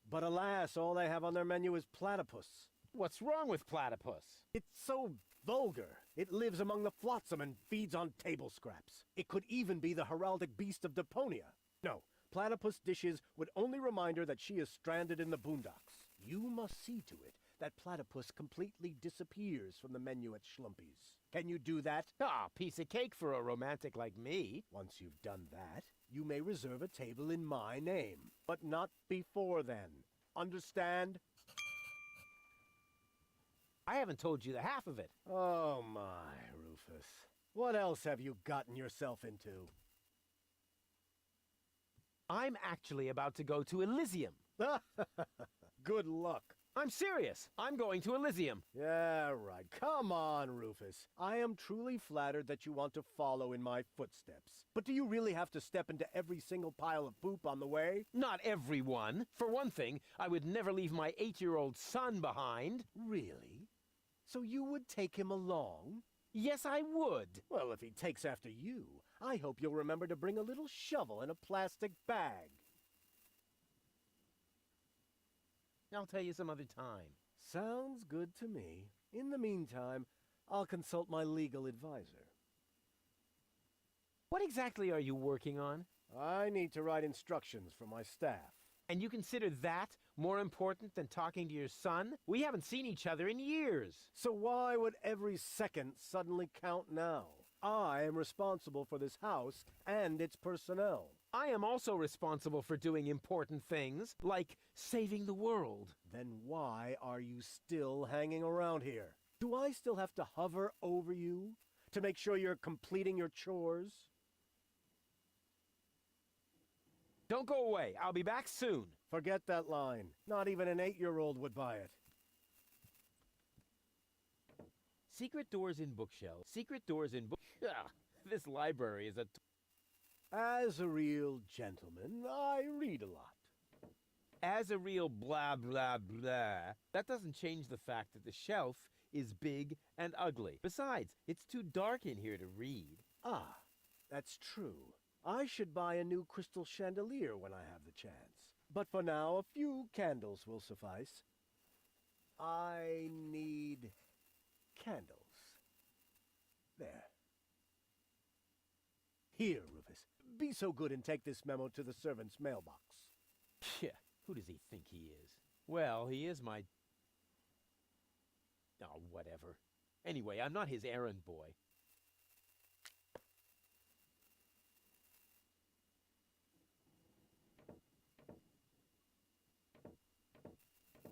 But alas, all they have on their menu is platypus. What's wrong with platypus? It's so vulgar. It lives among the flotsam and feeds on table scraps. It could even be the heraldic beast of Deponia. No, platypus dishes would only remind her that she is stranded in the boondocks. You must see to it that platypus completely disappears from the menu at Schlumpy's. Can you do that? Ah, piece of cake for a romantic like me. Once you've done that, you may reserve a table in my name. But not before then. Understand? I haven't told you the half of it. Oh my, Rufus. What else have you gotten yourself into? I'm actually about to go to Elysium. Good luck. I'm serious. I'm going to Elysium. Yeah, right. Come on, Rufus. I am truly flattered that you want to follow in my footsteps. But do you really have to step into every single pile of poop on the way? Not everyone. For one thing, I would never leave my 8-year-old son behind. Really? So you would take him along? Yes, I would. Well, if he takes after you, I hope you'll remember to bring a little shovel and a plastic bag. I'll tell you some other time. Sounds good to me. In the meantime, I'll consult my legal advisor. What exactly are you working on? I need to write instructions for my staff. And you consider that more important than talking to your son? We haven't seen each other in years. So why would every second suddenly count now? I am responsible for this house and its personnel. I am also responsible for doing important things, like saving the world. Then why are you still hanging around here? Do I still have to hover over you? to make sure you're completing your chores? Don't go away. I'll be back soon. Forget that line. Not even an 8-year-old would buy it. Secret doors in bookshelves. Secret doors in book. This library is a. As a real gentleman, I read a lot. As a real blah blah blah. That doesn't change the fact that the shelf is big and ugly. Besides, it's too dark in here to read. Ah, that's true. I should buy a new crystal chandelier when I have the chance. But for now, a few candles will suffice. I need candles. There. Here, Rufus. Be so good and take this memo to the servant's mailbox. Yeah, who does he think he is? Well, he is my... Oh, whatever. Anyway, I'm not his errand boy.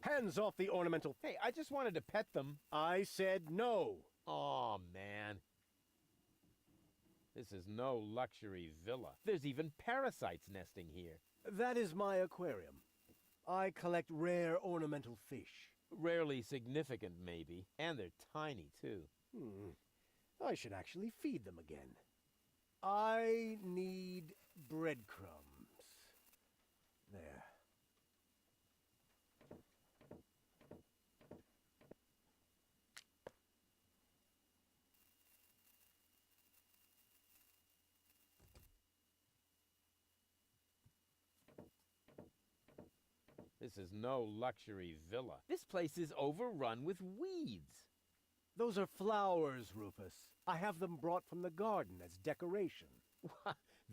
Hands off the ornamental... Hey, I just wanted to pet them. I said no. Aw, man. This is no luxury villa. There's even parasites nesting here. That is my aquarium. I collect rare ornamental fish. Rarely significant, maybe. And they're tiny, too. I should actually feed them again. I need breadcrumbs. There. This is no luxury villa. This place is overrun with weeds. Those are flowers, Rufus. I have them brought from the garden as decoration.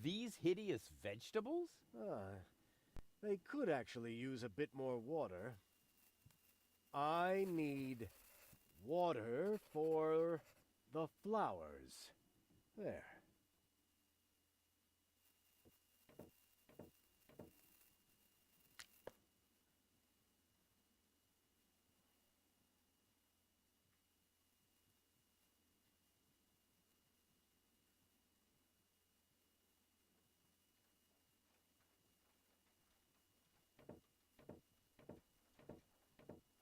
These hideous vegetables? They could actually use a bit more water. I need water for the flowers. There.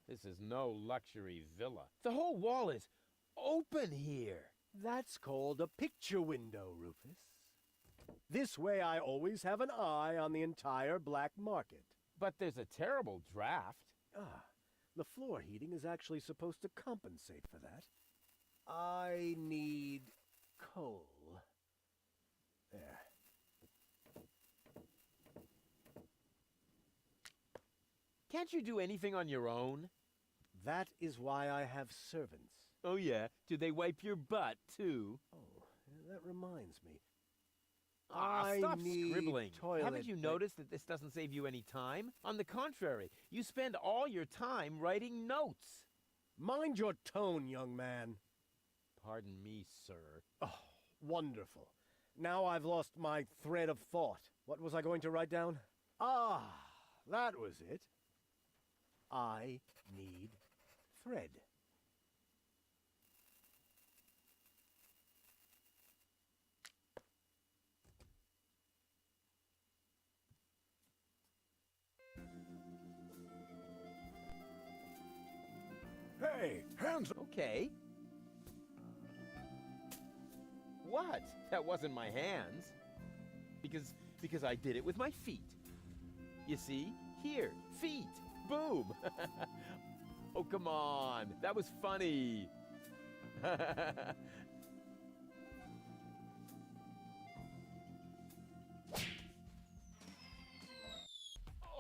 This is no luxury villa. The whole wall is open here. That's called a picture window, Rufus. This way I always have an eye on the entire black market. But there's a terrible draft. The floor heating is actually supposed to compensate for that. I need coal. There. Can't you do anything on your own? That is why I have servants. Oh yeah? Do they wipe your butt, too? Oh, that reminds me. Stop need scribbling. toilet Haven't you noticed that this doesn't save you any time? On the contrary, you spend all your time writing notes. Mind your tone, young man. Pardon me, sir. Oh, wonderful. Now I've lost my thread of thought. What was I going to write down? That was it. I need thread. Hey, hands up! Okay. What? That wasn't my hands. Because I did it with my feet. You see? Here. Feet. Boom. Oh, come on. That was funny.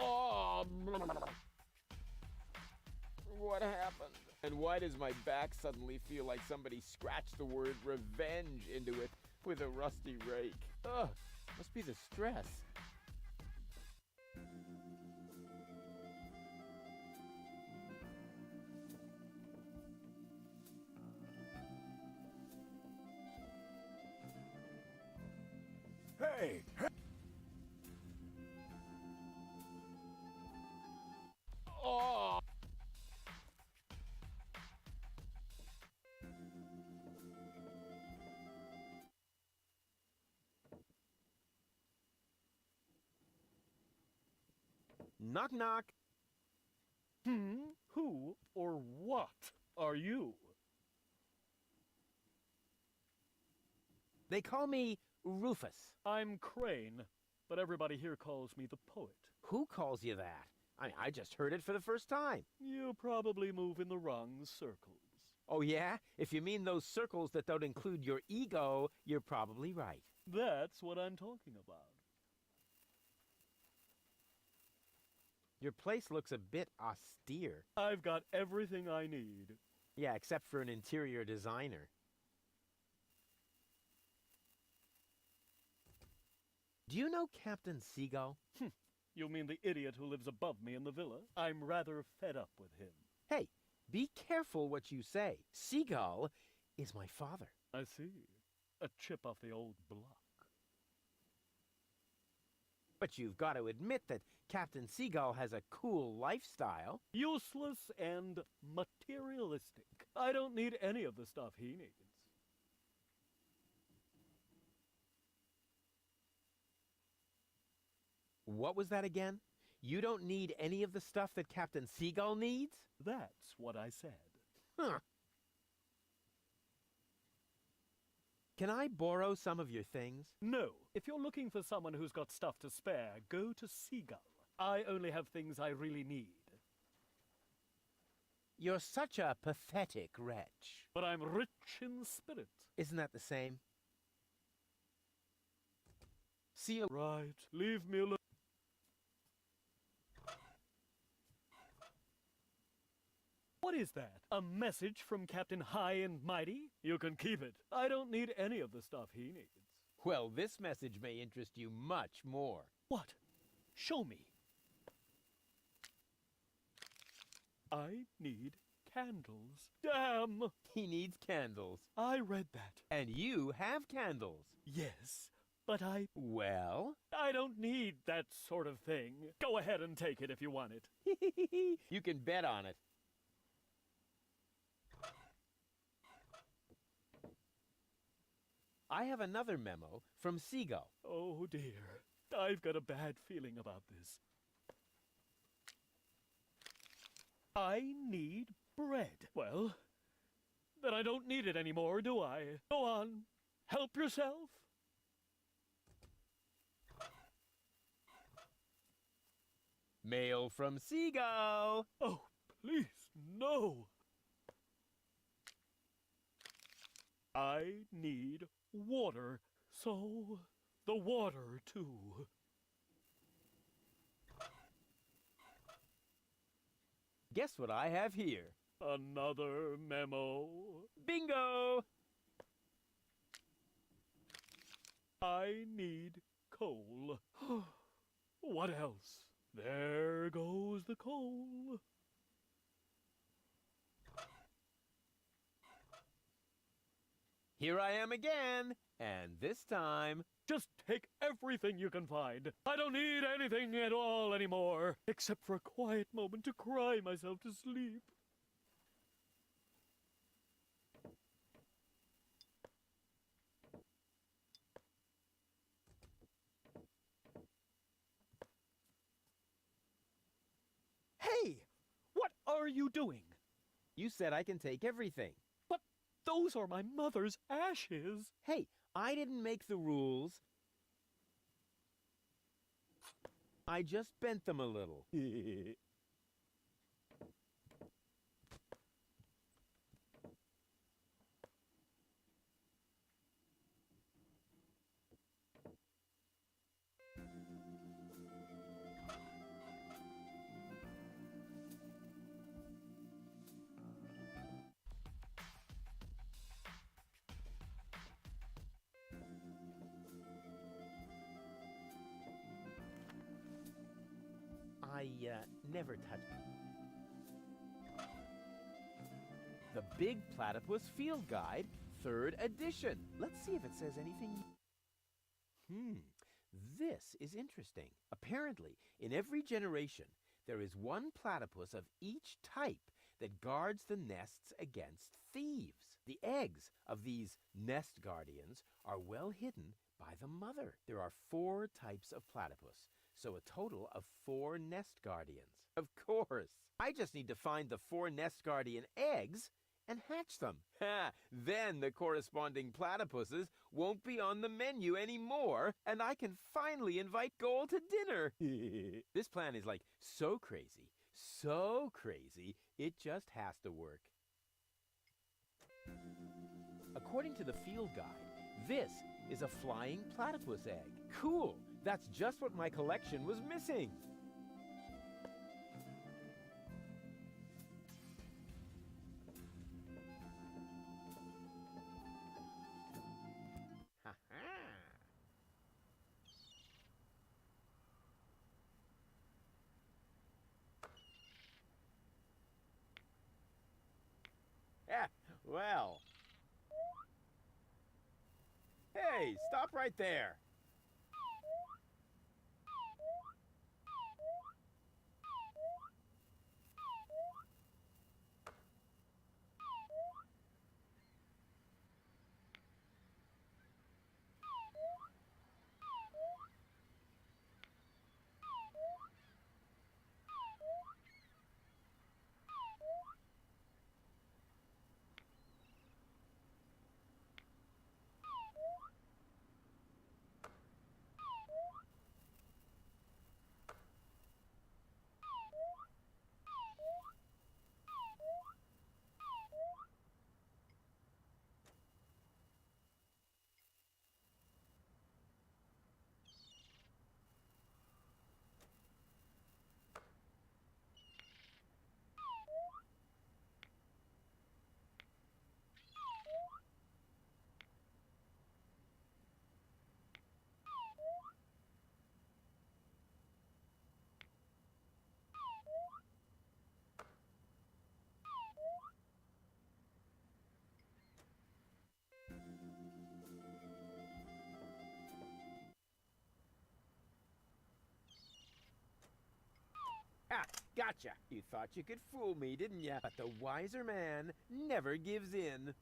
Oh. What happened? And why does my back suddenly feel like somebody scratched the word revenge into it with a rusty rake? Ugh, must be the stress. Hey! Oh! Knock, knock. Who or what are you? They call me Rufus. I'm Crane, but everybody here calls me the poet. Who calls you that? I just heard it for the first time. You probably move in the wrong circles. Oh, yeah? If you mean those circles that don't include your ego, you're probably right. That's what I'm talking about. Your place looks a bit austere. I've got everything I need. Yeah, except for an interior designer. Do you know Captain Seagull? You mean the idiot who lives above me in the villa? I'm rather fed up with him. Hey, be careful what you say. Seagull is my father. I see. A chip off the old block. But you've got to admit that Captain Seagull has a cool lifestyle. Useless and materialistic. I don't need any of the stuff he needs. What was that again? You don't need any of the stuff that Captain Seagull needs? That's what I said. Huh. Can I borrow some of your things? No. If you're looking for someone who's got stuff to spare, go to Seagull. I only have things I really need. You're such a pathetic wretch. But I'm rich in spirit. Isn't that the same? See you. Right. Leave me alone. What is that? A message from Captain High and Mighty? You can keep it. I don't need any of the stuff he needs. Well, this message may interest you much more. What? Show me. I need candles. Damn! He needs candles. I read that. And you have candles. Yes, but Well? I don't need that sort of thing. Go ahead and take it if you want it. You can bet on it. I have another memo from Seagull. Oh dear. I've got a bad feeling about this. I need bread. Well, then I don't need it anymore, do I? Go on. Help yourself. Mail from Seagull. Oh, please, no. I need water, so the water too. Guess what I have here? Another memo. Bingo! I need coal. What else? There goes the coal. Here I am again, and this time... Just take everything you can find. I don't need anything at all anymore, except for a quiet moment to cry myself to sleep. Hey! What are you doing? You said I can take everything. But those are my mother's ashes. Hey, I didn't make the rules. I just bent them a little. I never touched The Big Platypus Field Guide, 3rd edition. Let's see if it says anything. This is interesting. Apparently, in every generation, there is one platypus of each type that guards the nests against thieves. The eggs of these nest guardians are well hidden by the mother. There are 4 types of platypus: So a total of 4 nest guardians. Of course. I just need to find the 4 nest guardian eggs and hatch them. Ha! Then the corresponding platypuses won't be on the menu anymore, and I can finally invite Goal to dinner. This plan is like so crazy, it just has to work. According to the field guide, this is a flying platypus egg. Cool! That's just what my collection was missing. Well. Hey, stop right there. Ah, gotcha! You thought you could fool me, didn't ya? But the wiser man never gives in.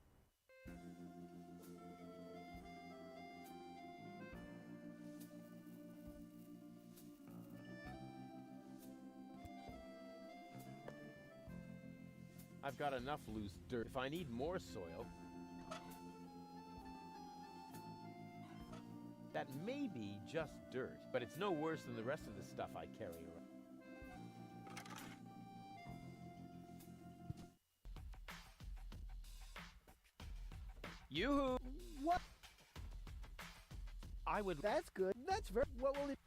I've got enough loose dirt. If I need more soil, that may be just dirt, but it's no worse than the rest of the stuff I carry around. Yoo-hoo! What? I would... That's good. That's very... What will it...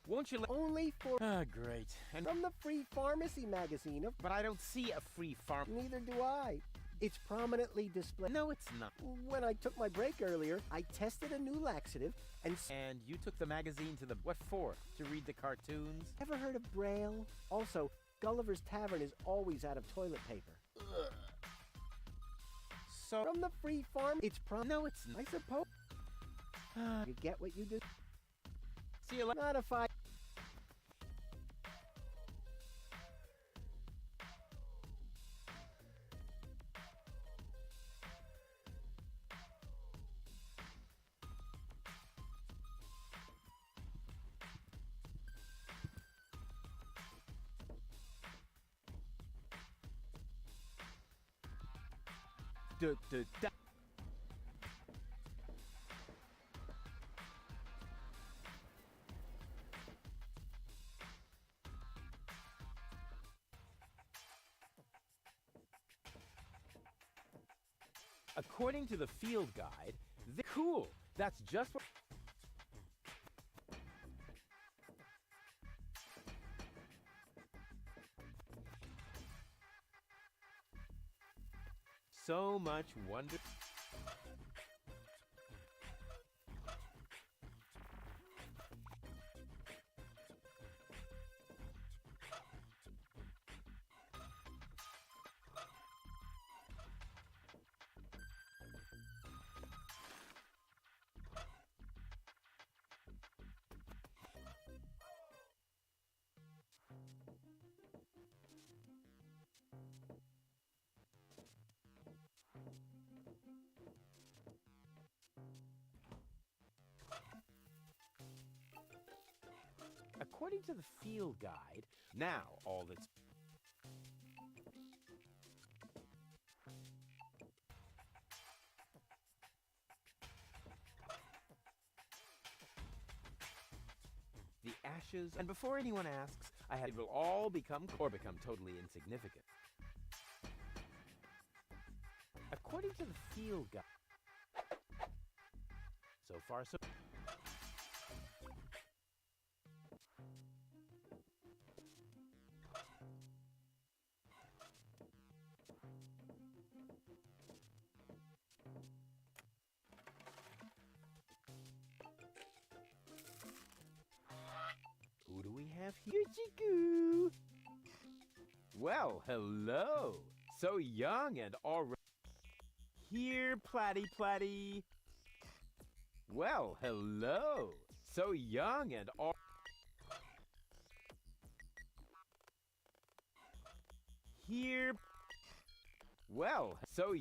Won't you let... Only for... Ah, great. And From the Free Pharmacy magazine of... But I don't see a free farm... Neither do I. It's prominently displayed... No, it's not. When I took my break earlier, I tested a new laxative and... And you took the magazine to the... What for? To read the cartoons? Ever heard of Braille? Also, Gulliver's Tavern is always out of toilet paper. Ugh. So... From the Free Farm... It's No, it's not. I suppose... You get what you do? See you later. Not if I... Da. According to the field guide, cool. That's just what... So much wonder... According to the field guide, now all that's... The ashes, and before anyone asks, it will all become totally insignificant. According to the field guide, so far so... Who do we have here, Chiku? Well, hello. So young and already... Here, Platty Platty. Well, hello. So young and all... Here... Well, so...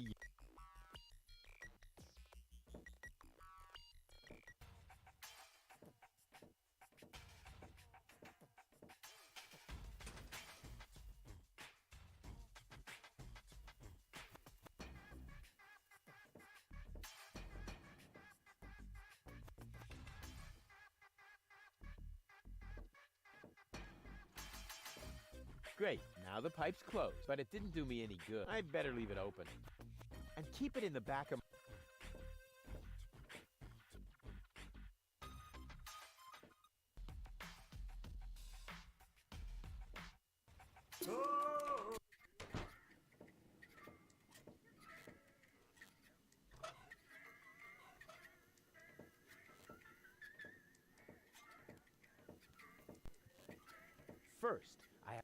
Great, now the pipe's closed, but it didn't do me any good. I'd better leave it open. And keep it in the back of... First, I have...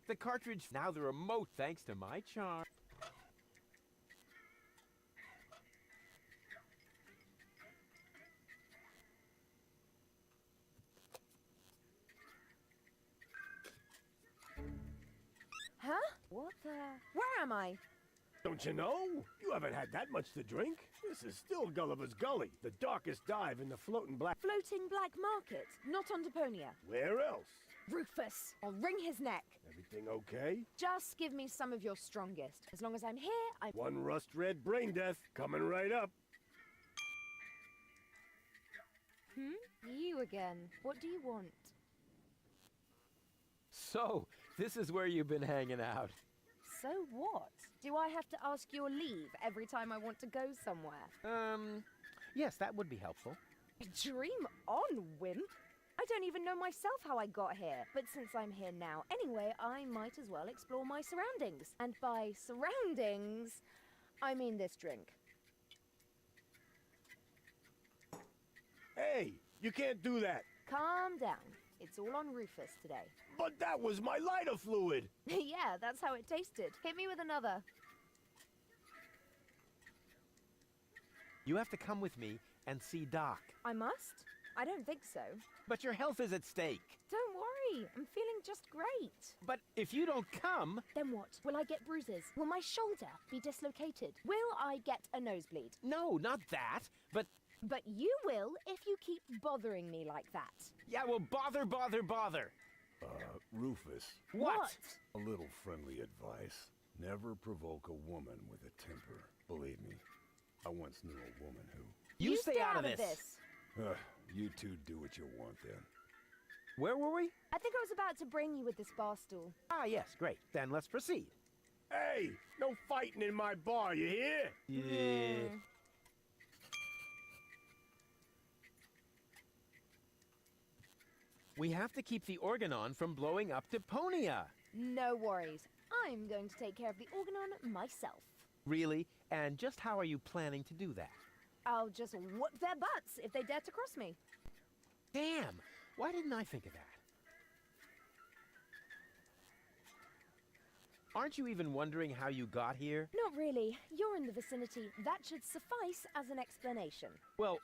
The cartridge, now the remote, thanks to my charm. Huh? What the... Where am I? Don't you know? You haven't had that much to drink. This is still Gulliver's Gully, the darkest dive in the floating black... Floating black market, not on Deponia. Where else? Rufus, I'll wring his neck. Everything okay? Just give me some of your strongest. As long as I'm here, I'm... One rust-red brain death coming right up. You again. What do you want? So, this is where you've been hanging out. So what? Do I have to ask your leave every time I want to go somewhere? Yes, that would be helpful. Dream on, wimp. I don't even know myself how I got here. But since I'm here now anyway, I might as well explore my surroundings. And by surroundings, I mean this drink. Hey, you can't do that. Calm down. It's all on Rufus today. But that was my lighter fluid. Yeah, that's how it tasted. Hit me with another. You have to come with me and see Doc. I must? I don't think so. But your health is at stake. Don't worry, I'm feeling just great. But if you don't come... Then what? Will I get bruises? Will my shoulder be dislocated? Will I get a nosebleed? No, not that, but... But you will if you keep bothering me like that. Yeah, well, bother. Rufus. What? A little friendly advice. Never provoke a woman with a temper. Believe me, I once knew a woman who... You stay out of this. You two do what you want then. Where were we? I think I was about to bring you with this bar stool. Ah, yes, great. Then let's proceed. Hey, no fighting in my bar, you hear? Yeah. We have to keep the organon from blowing up Deponia. No worries. I'm going to take care of the organon myself. Really? And just how are you planning to do that? I'll just whoop their butts if they dare to cross me. Damn! Why didn't I think of that? Aren't you even wondering how you got here? Not really. You're in the vicinity. That should suffice as an explanation. Well,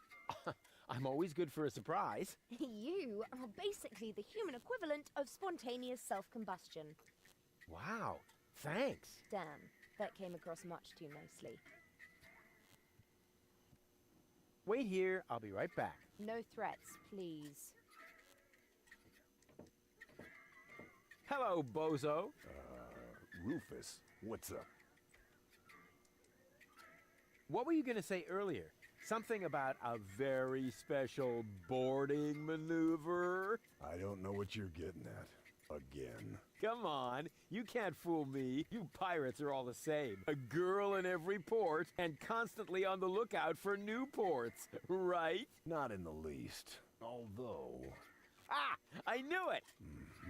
I'm always good for a surprise. You are basically the human equivalent of spontaneous self-combustion. Wow, thanks. Damn, that came across much too nicely. Wait here, I'll be right back. No threats, please. Hello, bozo. Rufus, what's up? What were you gonna say earlier? Something about a very special boarding maneuver? I don't know what you're getting at. Again. Come on, you can't fool me. You pirates are all the same. A girl in every port and constantly on the lookout for new ports, right? Not in the least. Although... Ah! I knew it!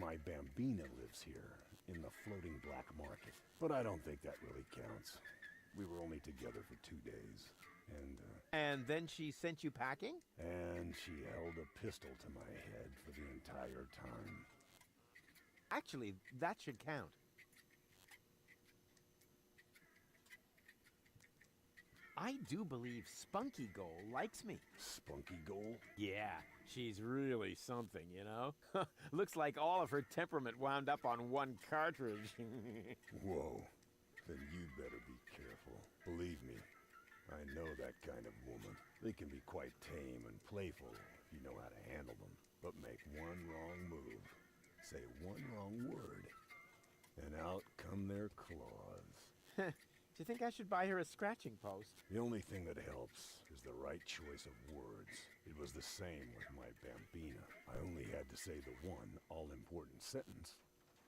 My Bambina lives here, in the floating black market. But I don't think that really counts. We were only together for 2 days. And then she sent you packing? And she held a pistol to my head for the entire time. Actually, that should count. I do believe Spunky Goal likes me. Spunky Goal? Yeah, she's really something, you know? Looks like all of her temperament wound up on one cartridge. Whoa. Then you'd better be careful. Believe me, I know that kind of woman. They can be quite tame and playful if you know how to handle them. But make one wrong move, say one wrong word, and out come their claws. Do you think I should buy her a scratching post? The only thing that helps is the right choice of words. It was the same with my Bambina. I only had to say the one all-important sentence,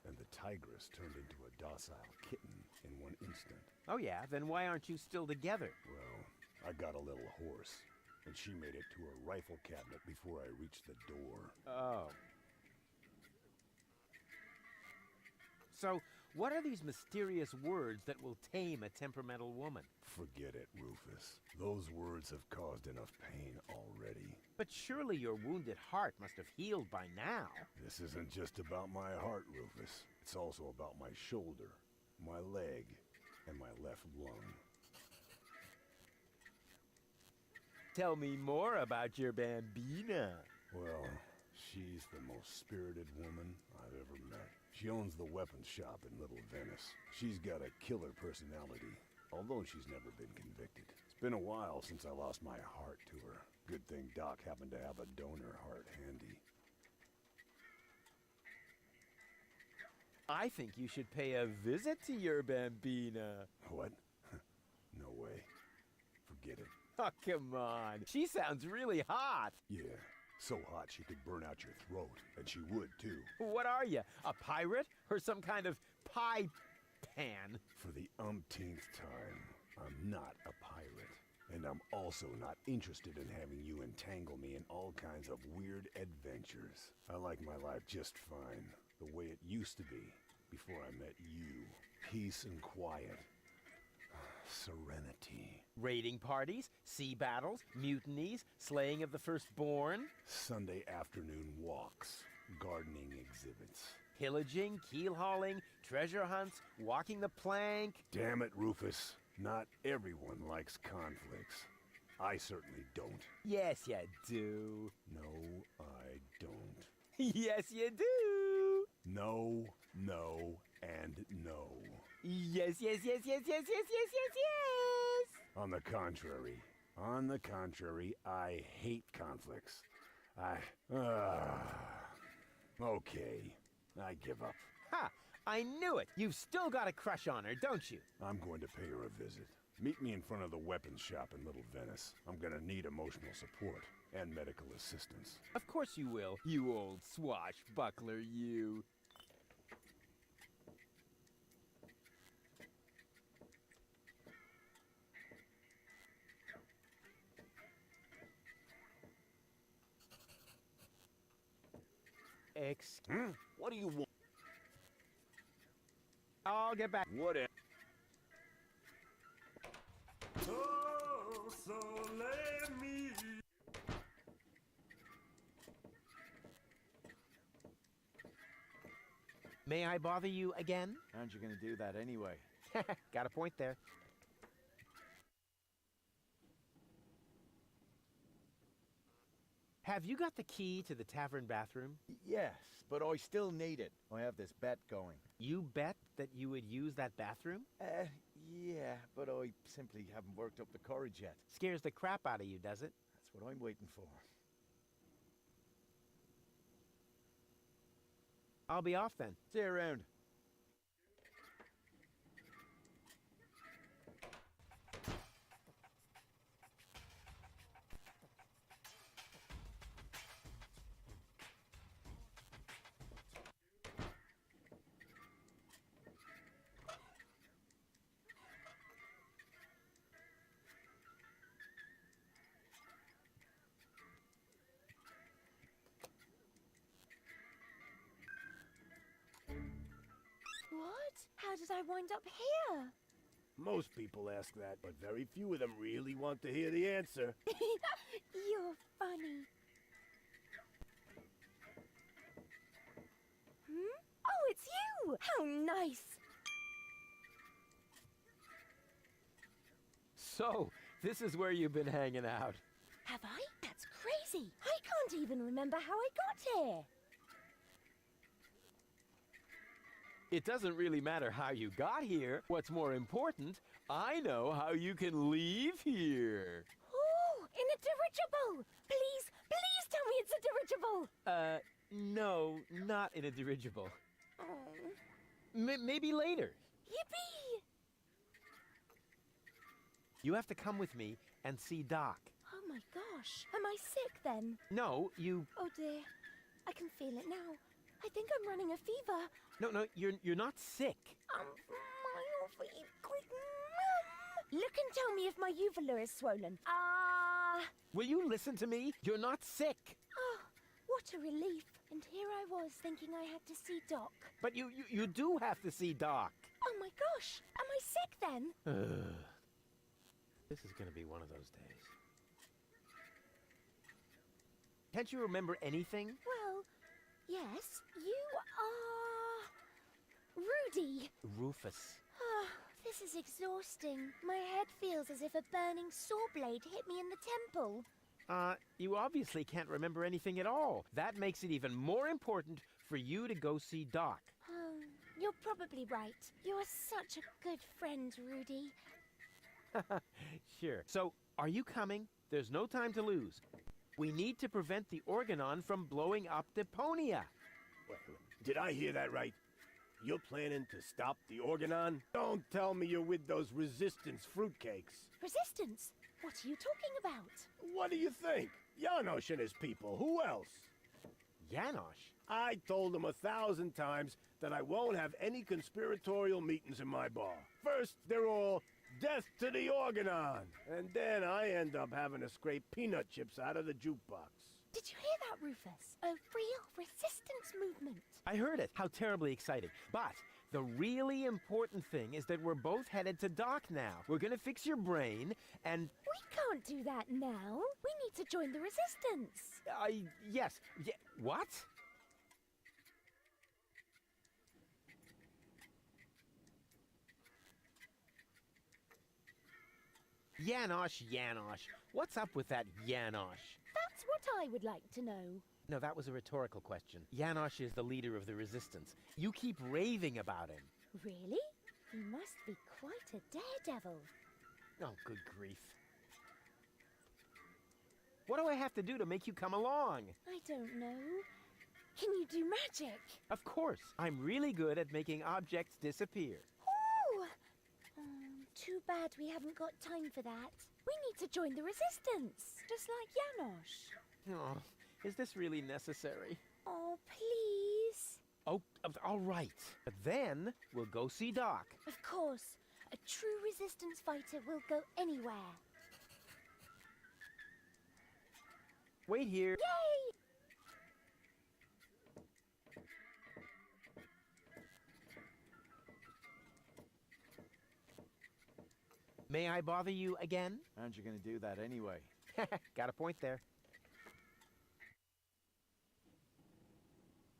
and the tigress turned into a docile kitten in one instant. Oh yeah, then why aren't you still together? Well, I got a little horse, and she made it to her rifle cabinet before I reached the door. Oh. So, what are these mysterious words that will tame a temperamental woman? Forget it, Rufus. Those words have caused enough pain already. But surely your wounded heart must have healed by now. This isn't just about my heart, Rufus. It's also about my shoulder, my leg, and my left lung. Tell me more about your Bambina. Well, she's the most spirited woman I've ever met. She owns the weapons shop in Little Venice. She's got a killer personality, although she's never been convicted. It's been a while since I lost my heart to her. Good thing Doc happened to have a donor heart handy. I think you should pay a visit to your Bambina. What? No way. Forget it. Oh, come on. She sounds really hot. Yeah, so hot she could burn out your throat, and she would too. What are you, a pirate? Or some kind of pie pan? For the umpteenth time, I'm not a pirate. And I'm also not interested in having you entangle me in all kinds of weird adventures. I like my life just fine, the way it used to be, before I met you. Peace and quiet. Serenity. Raiding parties, sea battles, mutinies, slaying of the firstborn. Sunday afternoon walks, gardening exhibits. Pillaging, keel hauling, treasure hunts, walking the plank. Damn it, Rufus. Not everyone likes conflicts. I certainly don't. Yes, you do. No, I don't. Yes, you do. No, no, and no. Yes, yes, yes, yes, yes, yes, yes, yes, yes. On the contrary, I hate conflicts. Okay, I give up. Ha! I knew it. You've still got a crush on her, don't you? I'm going to pay her a visit. Meet me in front of the weapons shop in Little Venice. I'm gonna need emotional support and medical assistance. Of course you will, you old swashbuckler, you. What do you want? I'll get back. Whatever. Oh, so let me. May I bother you again? Aren't you gonna do that anyway? Got a point there. Have you got the key to the tavern bathroom? Yes, but I still need it. I have this bet going. You bet that you would use that bathroom? Yeah, but I simply haven't worked up the courage yet. Scares the crap out of you, does it? what I'm waiting for. I'll be off then. See you around. What? How did I wind up here? Most people ask that, but very few of them really want to hear the answer. You're funny. Hmm? Oh, it's you! How nice! So, this is where you've been hanging out. Have I? That's crazy. I can't even remember how I got here. It doesn't really matter how you got here. What's more important, I know how you can leave here. Oh, in a dirigible! Please, please tell me it's a dirigible! No, not in a dirigible. Oh. Maybe later. Yippee! You have to come with me and see Doc. Oh my gosh. Am I sick then? No, you... Oh dear. I can feel it now. I think I'm running a fever. No, you're not sick. Look and tell me if my uvula is swollen. Will you listen to me? You're not sick. Oh, what a relief. And here I was thinking I had to see Doc. But you do have to see Doc. Oh my gosh. Am I sick then? This is gonna be one of those days. Can't you remember anything? Well, yes. You are... Rudy. Rufus. Oh, this is exhausting. My head feels as if a burning saw blade hit me in the temple. You obviously can't remember anything at all. That makes it even more important for you to go see Doc. Oh, you're probably right. You're such a good friend, Rudy. Sure. So, are you coming? There's no time to lose. We need to prevent the Organon from blowing up Deponia. Wait, did I hear that right? You're planning to stop the Organon? Don't tell me you're with those resistance fruitcakes. Resistance? What are you talking about? What do you think? Janosch and his people. Who else? Janosch? I told him 1,000 times that I won't have any conspiratorial meetings in my bar. First, they're all death to the Organon. And then I end up having to scrape peanut chips out of the jukebox. Did you hear that, Rufus? A real resistance movement. I heard it. How terribly exciting. But the really important thing is that we're both headed to Doc now. We're gonna fix your brain, and... We can't do that now. We need to join the resistance. Yes. What? Janosch. What's up with that Janosch? That's what I would like to know. No, that was a rhetorical question. Janosch is the leader of the resistance. You keep raving about him. Really? He must be quite a daredevil. Oh, good grief. What do I have to do to make you come along? I don't know. Can you do magic? Of course. I'm really good at making objects disappear. Ooh! Too bad we haven't got time for that. We need to join the resistance, just like Janosch. Oh, is this really necessary? Oh, please. Oh, all right. But then we'll go see Doc. Of course. A true resistance fighter will go anywhere. Wait here. Yay! May I bother you again? Aren't you going to do that anyway? Got a point there.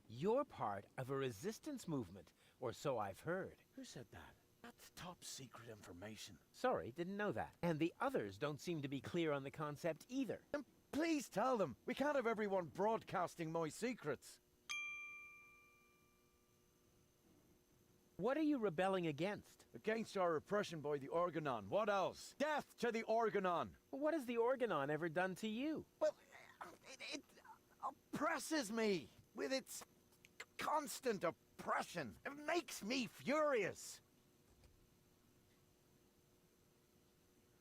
You're part of a resistance movement, or so I've heard. Who said that? That's top secret information. Sorry, didn't know that. And the others don't seem to be clear on the concept either. And please tell them. We can't have everyone broadcasting my secrets. What are you rebelling against? Against our oppression by the organon. What else? Death to the organon! What has the organon ever done to you? Well, it oppresses me with its constant oppression. It makes me furious.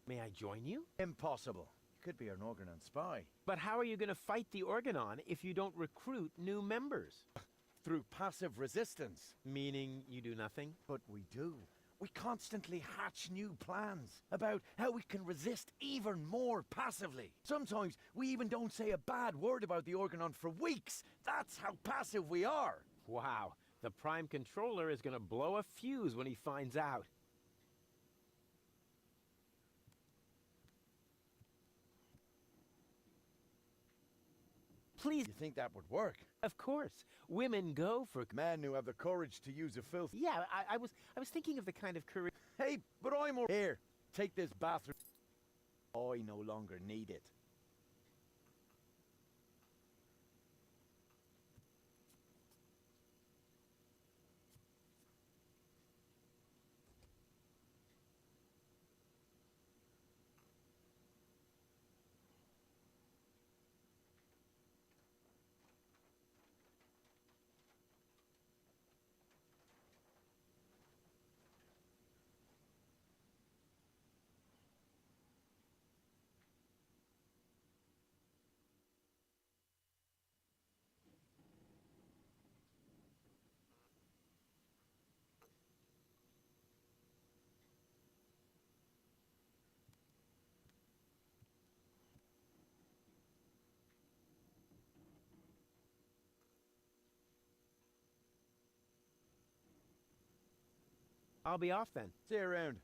May I join you? Impossible. You could be an organon spy. But how are you going to fight the organon if you don't recruit new members? Through passive resistance. Meaning you do nothing? But we do. We constantly hatch new plans about how we can resist even more passively. Sometimes we even don't say a bad word about the organon for weeks. That's how passive we are. Wow, the Prime Controller is going to blow a fuse when he finds out. Please. You think that would work? Of course. Women go for men who have the courage to use a filth. Yeah, I was thinking of the kind of courage. Hey, but I'm here. Take this bathroom. I no longer need it. I'll be off then. See you around.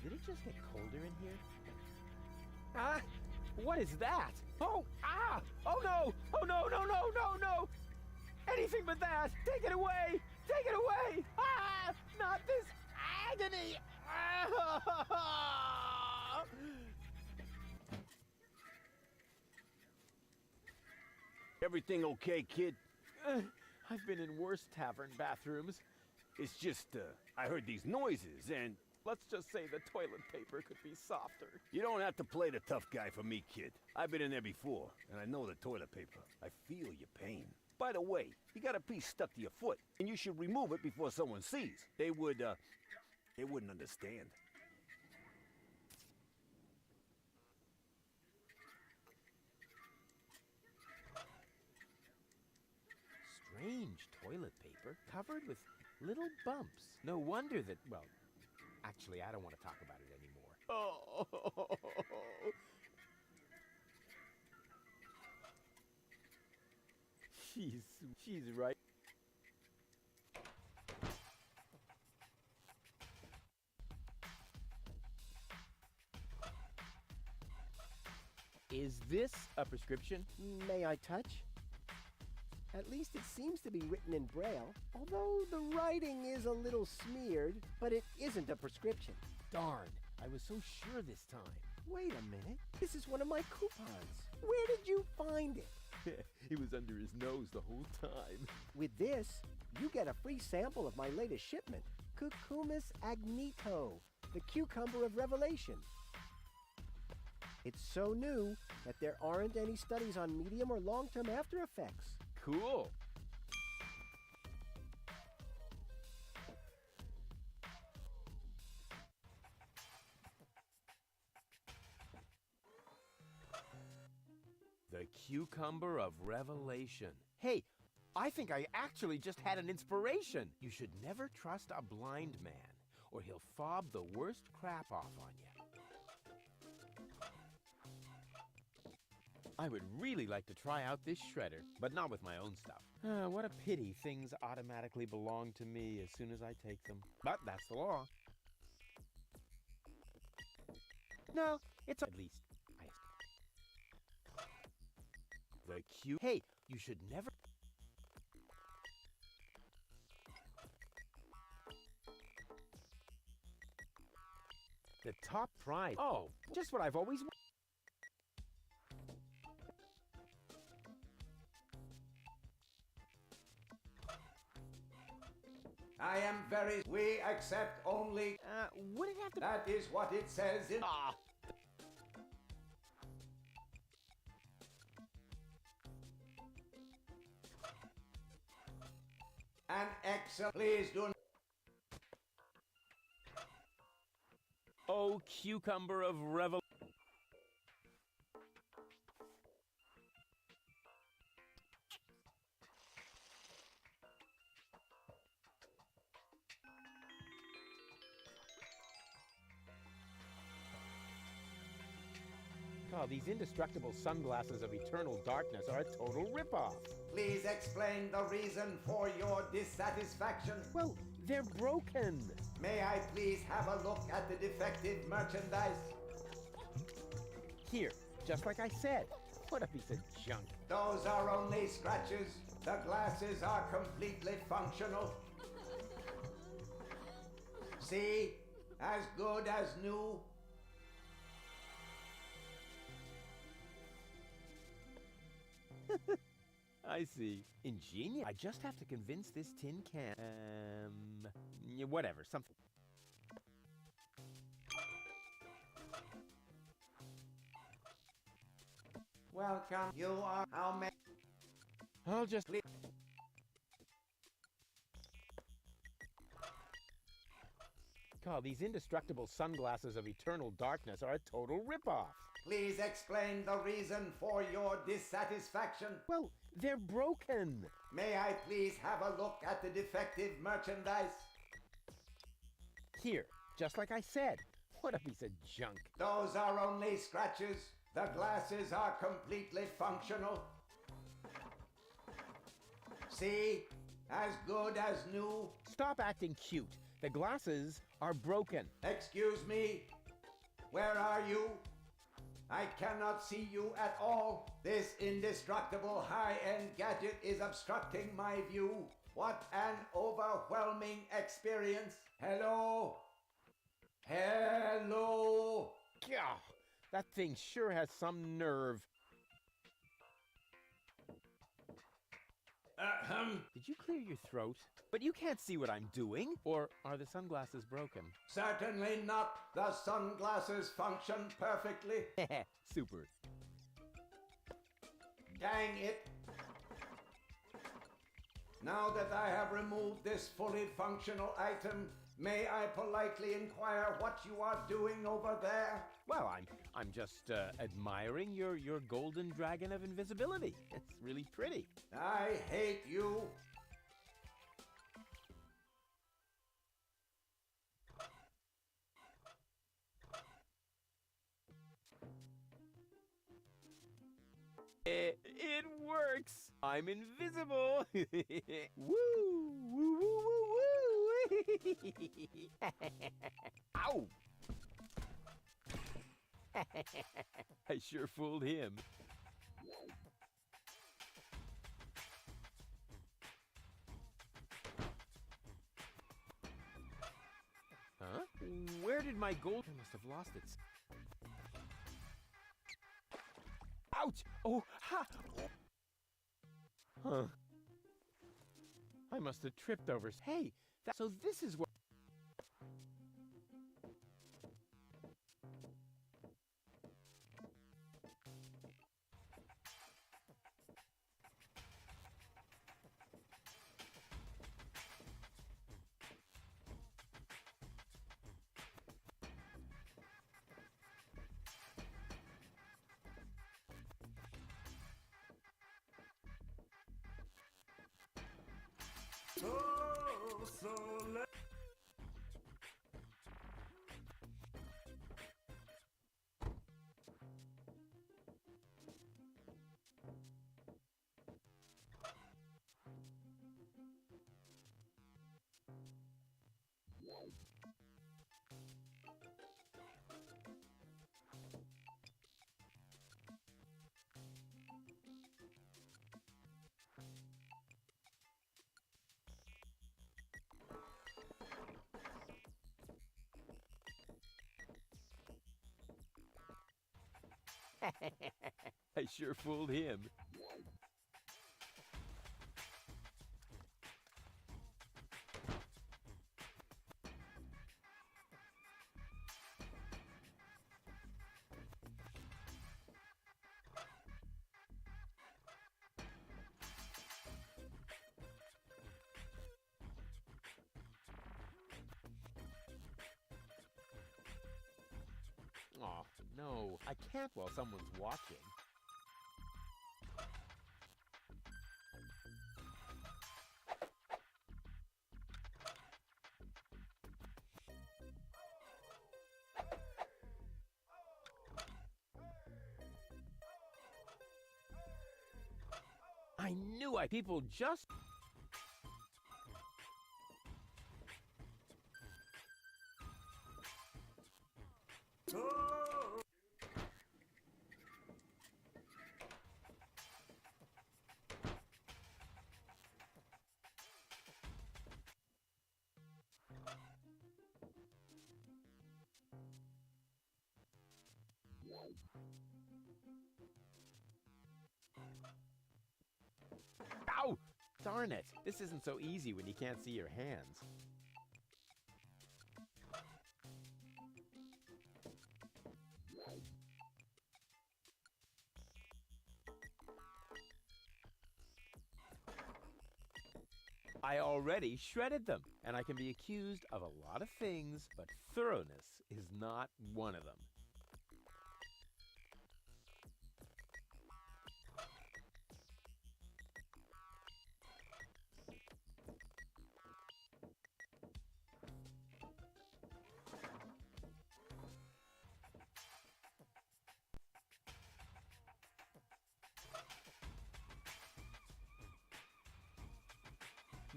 Did it just get colder in here? Ah! What is that? Oh! Ah! Oh no! Oh no, no, no, no, no! Anything but that! Take it away! Take it away! Ah! Not this agony! Ah! Everything okay, kid? I've been in worse tavern bathrooms. It's just, I heard these noises, and let's just say the toilet paper could be softer. You don't have to play the tough guy for me, kid. I've been in there before, and I know the toilet paper. I feel your pain. By the way, you got a piece stuck to your foot, and you should remove it before someone sees. They wouldn't understand. Strange toilet paper covered with little bumps. No wonder that, well, actually, I don't want to talk about it anymore. Oh. She's right. Is this a prescription? May I touch? At least it seems to be written in Braille, although the writing is a little smeared, but it isn't a prescription. Darn, I was so sure this time. Wait a minute, this is one of my coupons. Where did you find it? It was under his nose the whole time. With this, you get a free sample of my latest shipment, Cucumis agnito, the cucumber of revelation. It's so new that there aren't any studies on medium or long-term after effects. Cool. The cucumber of revelation. Hey, I think I actually just had an inspiration. You should never trust a blind man, or he'll fob the worst crap off on you. I would really like to try out this shredder, but not with my own stuff. What a pity things automatically belong to me as soon as I take them. But that's the law. No, it's at least the cute. Hey, you should never. The top prize. Oh, just what I've always. I am very. We accept only. Would it have to? That is what it says in. Ah. An excellent. Please do. Oh, cucumber of revel. Oh, these indestructible sunglasses of eternal darkness are a total ripoff. Please explain the reason for your dissatisfaction. Well, they're broken. May I please have a look at the defective merchandise? Here, just like I said. What a piece of junk. Those are only scratches. The glasses are completely functional. See? As good as new. I see. Ingenious. I just have to convince this tin can. Yeah, whatever. Something. Welcome. You are how many? I'll just. God, these indestructible sunglasses of eternal darkness are a total ripoff. Please explain the reason for your dissatisfaction. Well, they're broken. May I please have a look at the defective merchandise? Here, just like I said. What a piece of junk. Those are only scratches. The glasses are completely functional. See? As good as new. Stop acting cute. The glasses are broken. Excuse me? Where are you? I cannot see you at all. This indestructible high-end gadget is obstructing my view. What an overwhelming experience. Hello? Hello? Gah, that thing sure has some nerve. Did you clear your throat? But you can't see what I'm doing. Or are the sunglasses broken? Certainly not. The sunglasses function perfectly. Super. Dang it. Now that I have removed this fully functional item, may I politely inquire what you are doing over there? Well, I'm just admiring your golden dragon of invisibility. It's really pretty. I hate you. It works. I'm invisible. Woo! Woo! Woo! Woo! Woo! Ow! I sure fooled him. Huh? Where did my gold? I must have lost it. Ouch! Oh, ha! Huh. I must have tripped over. Hey, so this is what. I sure fooled him. Aw, no, I can't while someone's watching. I knew people just... Oh! Ow! Darn it! This isn't so easy when you can't see your hands. I already shredded them, and I can be accused of a lot of things, but thoroughness is not one of them.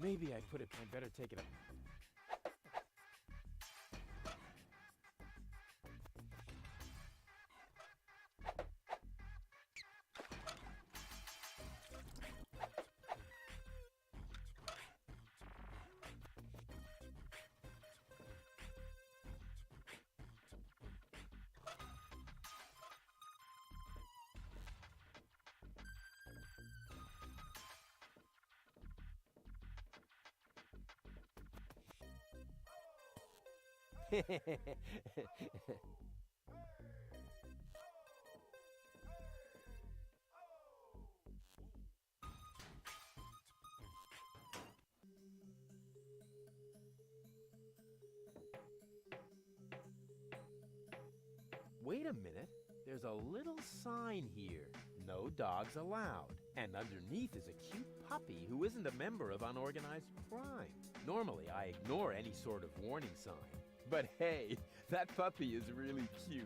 Maybe I better take it up. Wait a minute. There's a little sign here. No dogs allowed. And underneath is a cute puppy who isn't a member of unorganized crime. Normally, I ignore any sort of warning sign. But hey, that puppy is really cute.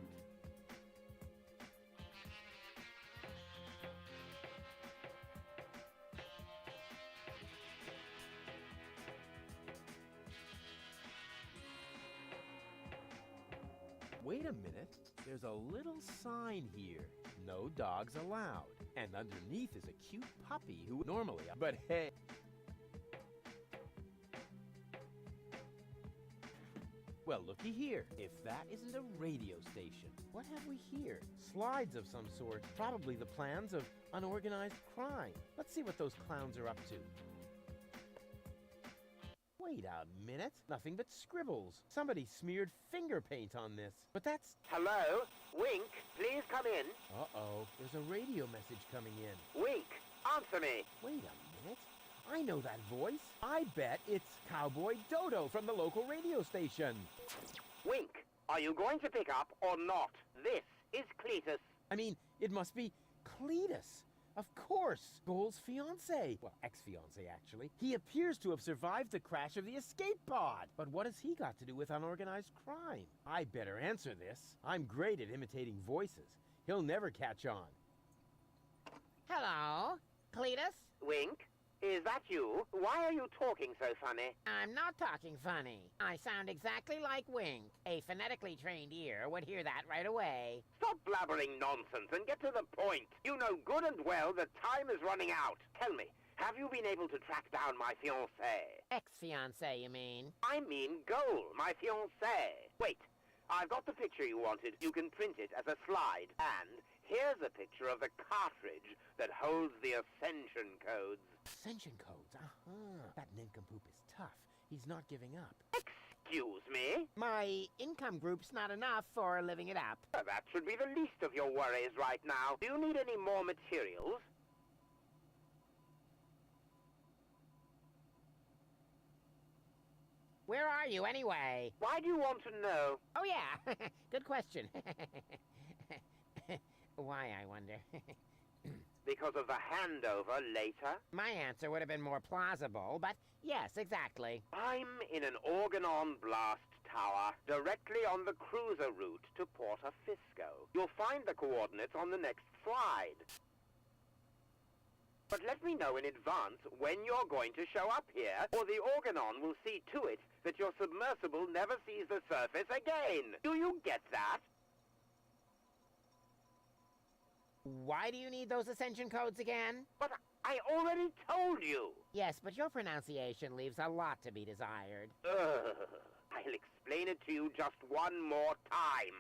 Wait a minute. There's a little sign here. No dogs allowed. And underneath is a cute puppy who normally... But hey... Well, looky here. If that isn't a radio station, what have we here? Slides of some sort. Probably the plans of unorganized crime. Let's see what those clowns are up to. Wait a minute. Nothing but scribbles. Somebody smeared finger paint on this. But that's... Hello? Wink, please come in. Uh-oh. There's a radio message coming in. Wink, answer me. Wait a minute. I know that voice. I bet it's Cowboy Dodo from the local radio station. Wink, are you going to pick up or not? This is Cletus. I mean, it must be Cletus. Of course, Goal's fiancé. Well, ex-fiancé, actually. He appears to have survived the crash of the escape pod. But what has he got to do with unorganized crime? I better answer this. I'm great at imitating voices. He'll never catch on. Hello, Cletus? Wink, is that you? Why are you talking so funny? I'm not talking funny. I sound exactly like Wink. A phonetically trained ear would hear that right away. Stop blabbering nonsense and get to the point. You know good and well that time is running out. Tell me, have you been able to track down my fiancé? Ex-fiancé, you mean? I mean Goal, my fiancé. Wait, I've got the picture you wanted. You can print it as a slide, and Here's a picture of the cartridge that holds the ascension codes. Ascension codes, That nincompoop is tough. He's not giving up. Excuse me? My income group's not enough for living it up. That should be the least of your worries right now. Do you need any more materials? Where are you, anyway? Why do you want to know? Oh, yeah. Good question. Why, I wonder? Because of the handover later? My answer would have been more plausible, but yes, exactly. I'm in an organon blast tower, directly on the cruiser route to Porta Fisco. You'll find the coordinates on the next slide. But let me know in advance when you're going to show up here, or the organon will see to it that your submersible never sees the surface again. Do you get that? Why do you need those ascension codes again? But I already told you. Yes, but your pronunciation leaves a lot to be desired. I'll explain it to you just one more time.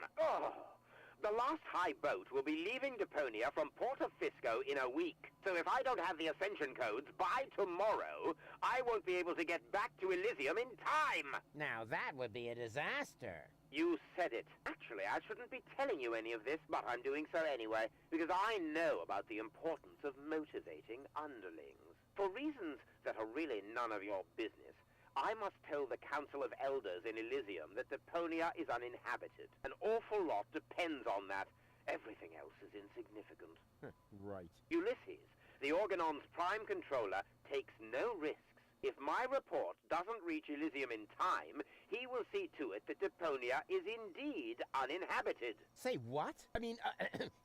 The last high boat will be leaving Deponia from Porta Fisco in a week. So if I don't have the ascension codes by tomorrow, I won't be able to get back to Elysium in time. Now that would be a disaster. You said it. Actually, I shouldn't be telling you any of this, but I'm doing so anyway, because I know about the importance of motivating underlings. For reasons that are really none of your business, I must tell the Council of Elders in Elysium that Deponia is uninhabited. An awful lot depends on that. Everything else is insignificant. Right. Ulysses, the Organon's prime controller, takes no risks. If my report doesn't reach Elysium in time, he will see to it that Deponia is indeed uninhabited. Say what? I mean,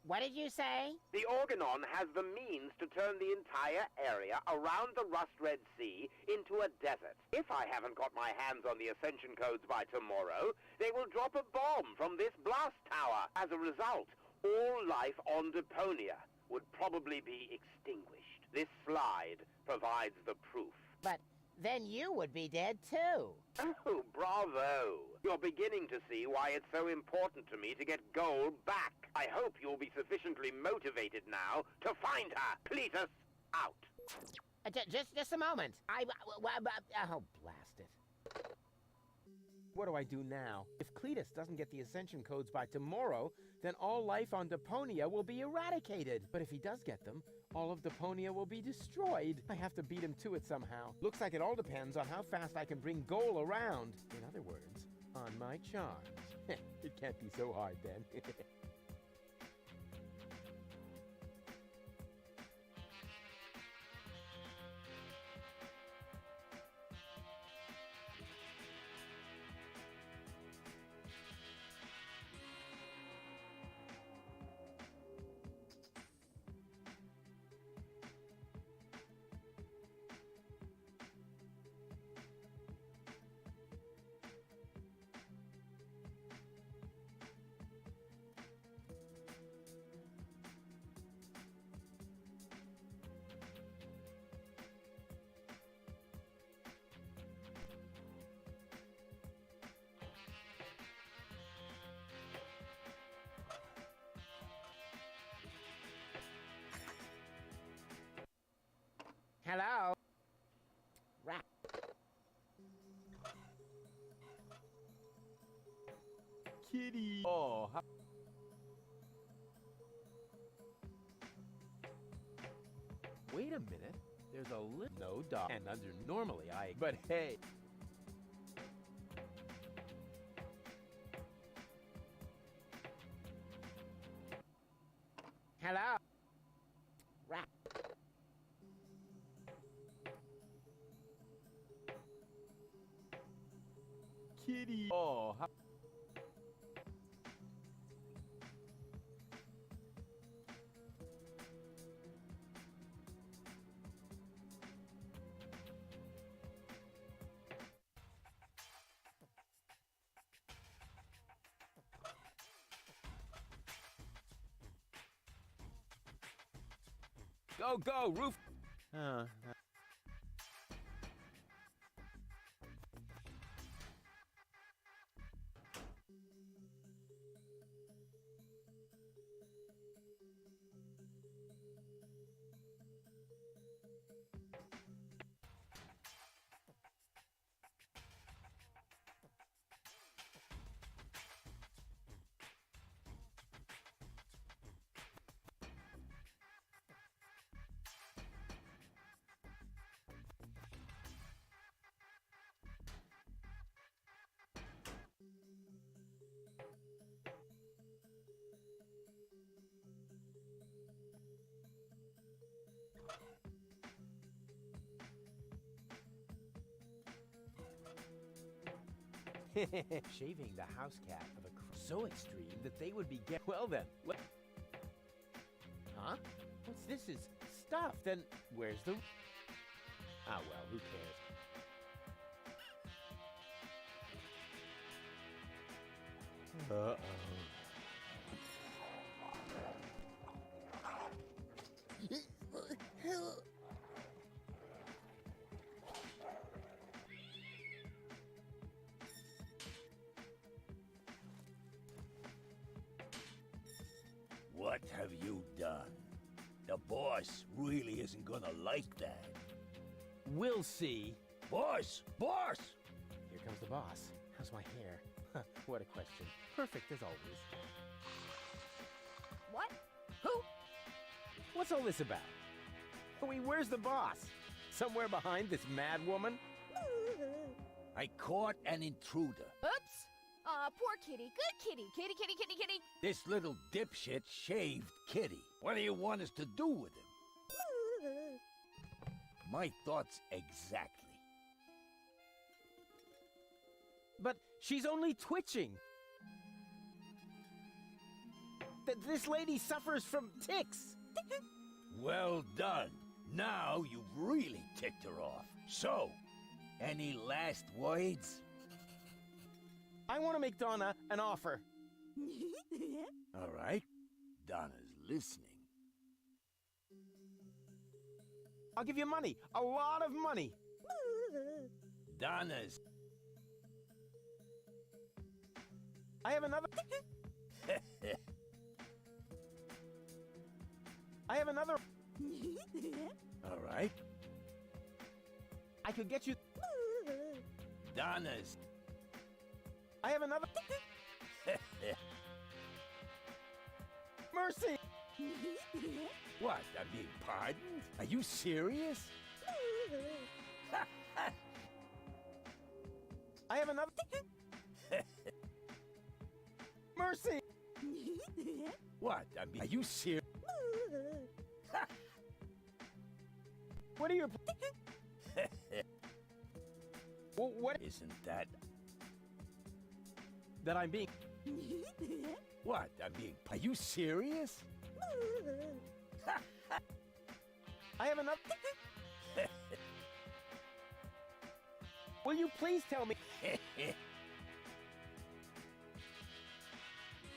what did you say? The Organon has the means to turn the entire area around the Rust-Red Sea into a desert. If I haven't got my hands on the ascension codes by tomorrow, they will drop a bomb from this blast tower. As a result, all life on Deponia would probably be extinguished. This slide provides the proof. But then you would be dead too. Oh, bravo! You're beginning to see why it's so important to me to get Goal back. I hope you'll be sufficiently motivated now to find her. Cletus, out. Just a moment. Oh, blast it. What do I do now? If Cletus doesn't get the ascension codes by tomorrow, then all life on Deponia will be eradicated. But if he does get them, all of Deponia will be destroyed. I have to beat him to it somehow. Looks like it all depends on how fast I can bring Goal around. In other words, on my charms. It can't be so hard then. Hello? Kitty. Oh, wait a minute. There's a little no dog. And under normally but hey. Hello? Kitty. Oh, go, roof. Shaving the house cat of a so extreme that they would be well then. Huh? What's this is stuff? Then where's the... Ah well, who cares? Uh-oh. What have you done? The boss really isn't gonna like that. We'll see. Boss! Boss! Here comes the boss. How's my hair? Huh, what a question. Perfect as always. What? Who? What's all this about? I mean, where's the boss? Somewhere behind this mad woman? I caught an intruder. Oops! Aw, poor kitty. Good kitty. Kitty, kitty, kitty, kitty. This little dipshit shaved Kitty. What do you want us to do with him? My thoughts exactly. But she's only twitching. This lady suffers from tics. Well done. Now you've really ticked her off. So, any last words? I want to make Donna an offer. All right. Donna's listening. I'll give you money. A lot of money. Donna's... I have another... I have another... All right. I could get you... Donna's... I have another... Mercy! What, I'm being pardoned? Are you serious? I have another... Mercy! What, I'm being... Are you serious? What are your... Well, what... Isn't that... That I'm being... What, I'm being... Are you serious? I have another... Will you please tell me...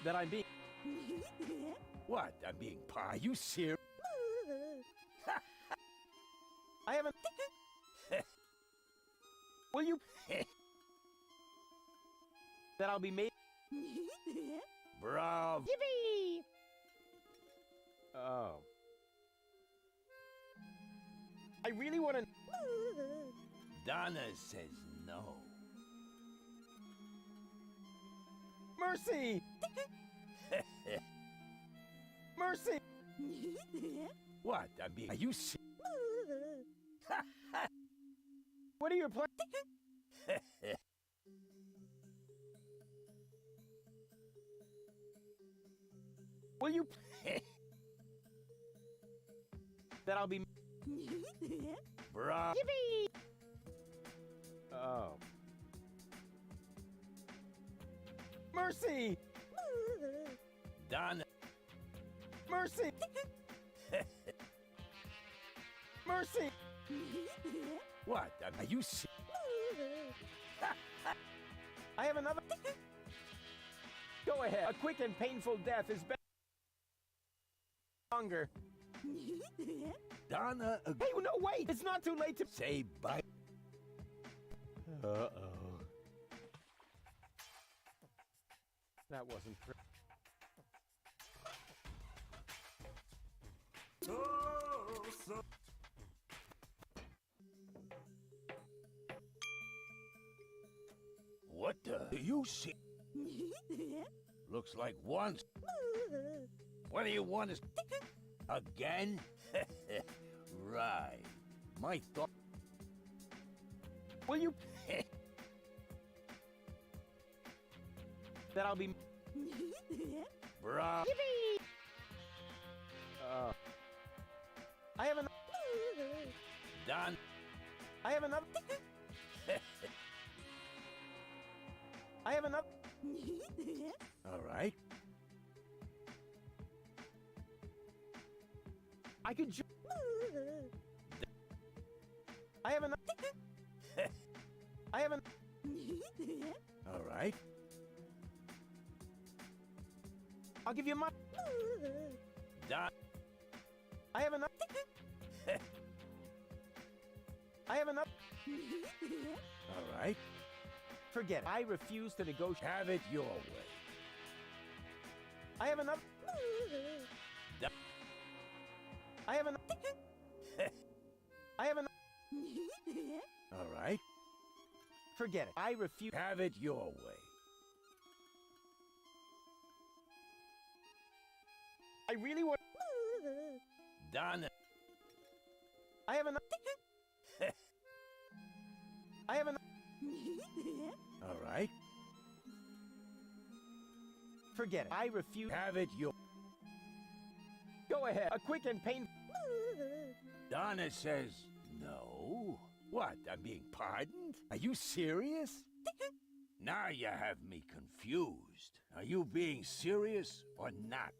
that I'm being... What, I'm being... Are you serious? I haven't... Will you... that I'll be made... Bravo! Yippee! Oh. I really want to... Donna says no. Mercy! Mercy! What, I'm being... Are you serious? What are your plans? Will you... that I'll be... Bravo! Yippee! Oh. Mercy! Donna... Mercy! Mercy! What, are you serious? I have another... Go ahead. A quick and painful death is better. Longer. Donna... Hey, no, wait! It's not too late to... Say bye. Uh-oh. That wasn't... Oh, so... What the? Do you see? Looks like once. What do you want us again? Right. My thought. Will you? That I'll be. Bruh. I have enough. Done. I have enough. I have enough. All right. I could. I have enough. I have enough. All right. I'll give you my. Done. I have enough. I have enough. All right. Forget it. I refuse to negotiate. Have it your way. I have enough. Done. I have enough. I have enough. All right. Forget it. I refuse. Have it your way. I really want. Done. I have enough. I have enough. All right. Forget it. I refuse. Have it your. Go ahead. A quick and painful. Donna says no. What? I'm being pardoned? Are you serious? Now you have me confused. Are you being serious or not?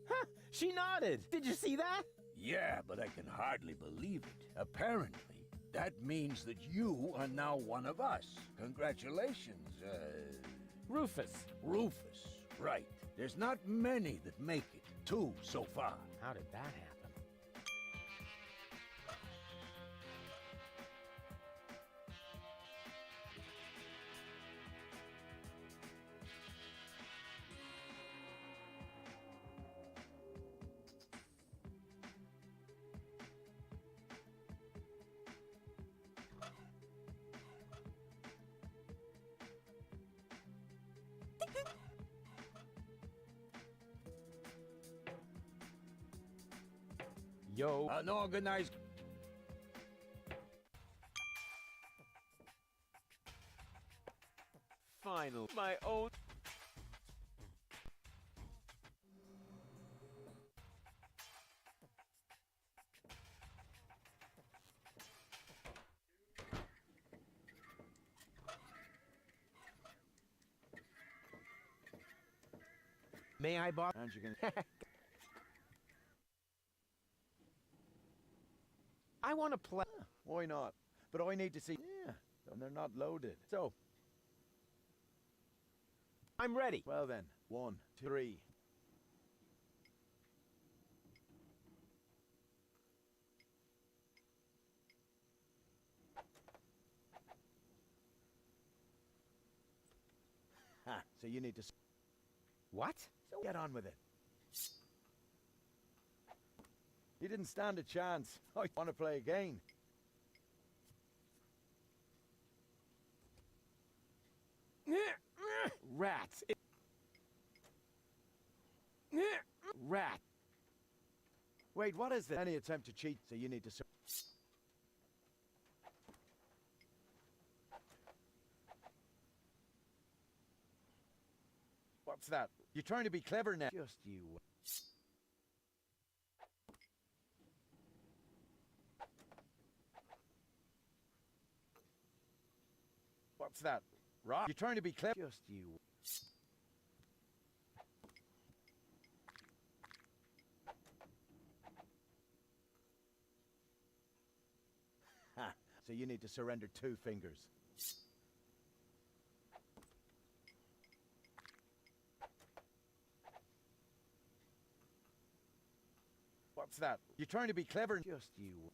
Huh, she nodded. Did you see that? Yeah, but I can hardly believe it. Apparently, that means that you are now one of us. Congratulations, Rufus. Rufus, right. There's not many that make it. 2 so far. How did that happen? Yo. Unorganized. Final. My own. May I borrow? And you can. I want to play. Why not? But I need to see. Yeah, and they're not loaded. So. I'm ready. Well then, 1, 2, 3. Ha! So you need to. What? So get on with it. You didn't stand a chance. I want to play again. Rats. Rat. Wait, what is this? Any attempt to cheat, so you need to. What's that? You're trying to be clever now. Just you. What's that? Rock? You're trying to be clever. Just you. Ha! So you need to surrender 2 fingers. What's that? You're trying to be clever. Just you.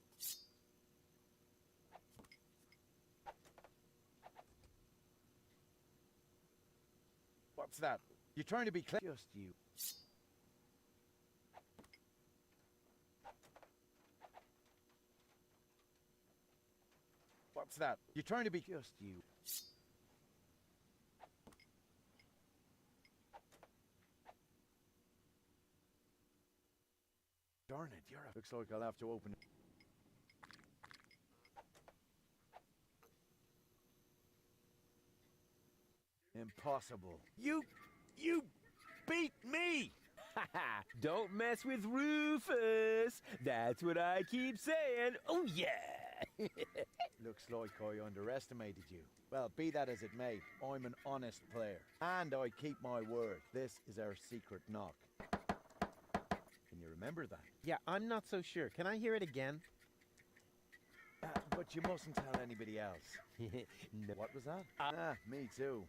What's that? You're trying to be clever. Just you. What's that? You're trying to be just you. Darn it, you're a... Looks like I'll have to open it. Impossible. You beat me! Don't mess with Rufus. That's what I keep saying. Oh, yeah. Looks like I underestimated you. Well, be that as it may, I'm an honest player. And I keep my word. This is our secret knock. Can you remember that? Yeah, I'm not so sure. Can I hear it again? But you mustn't tell anybody else. No. What was that? Me too.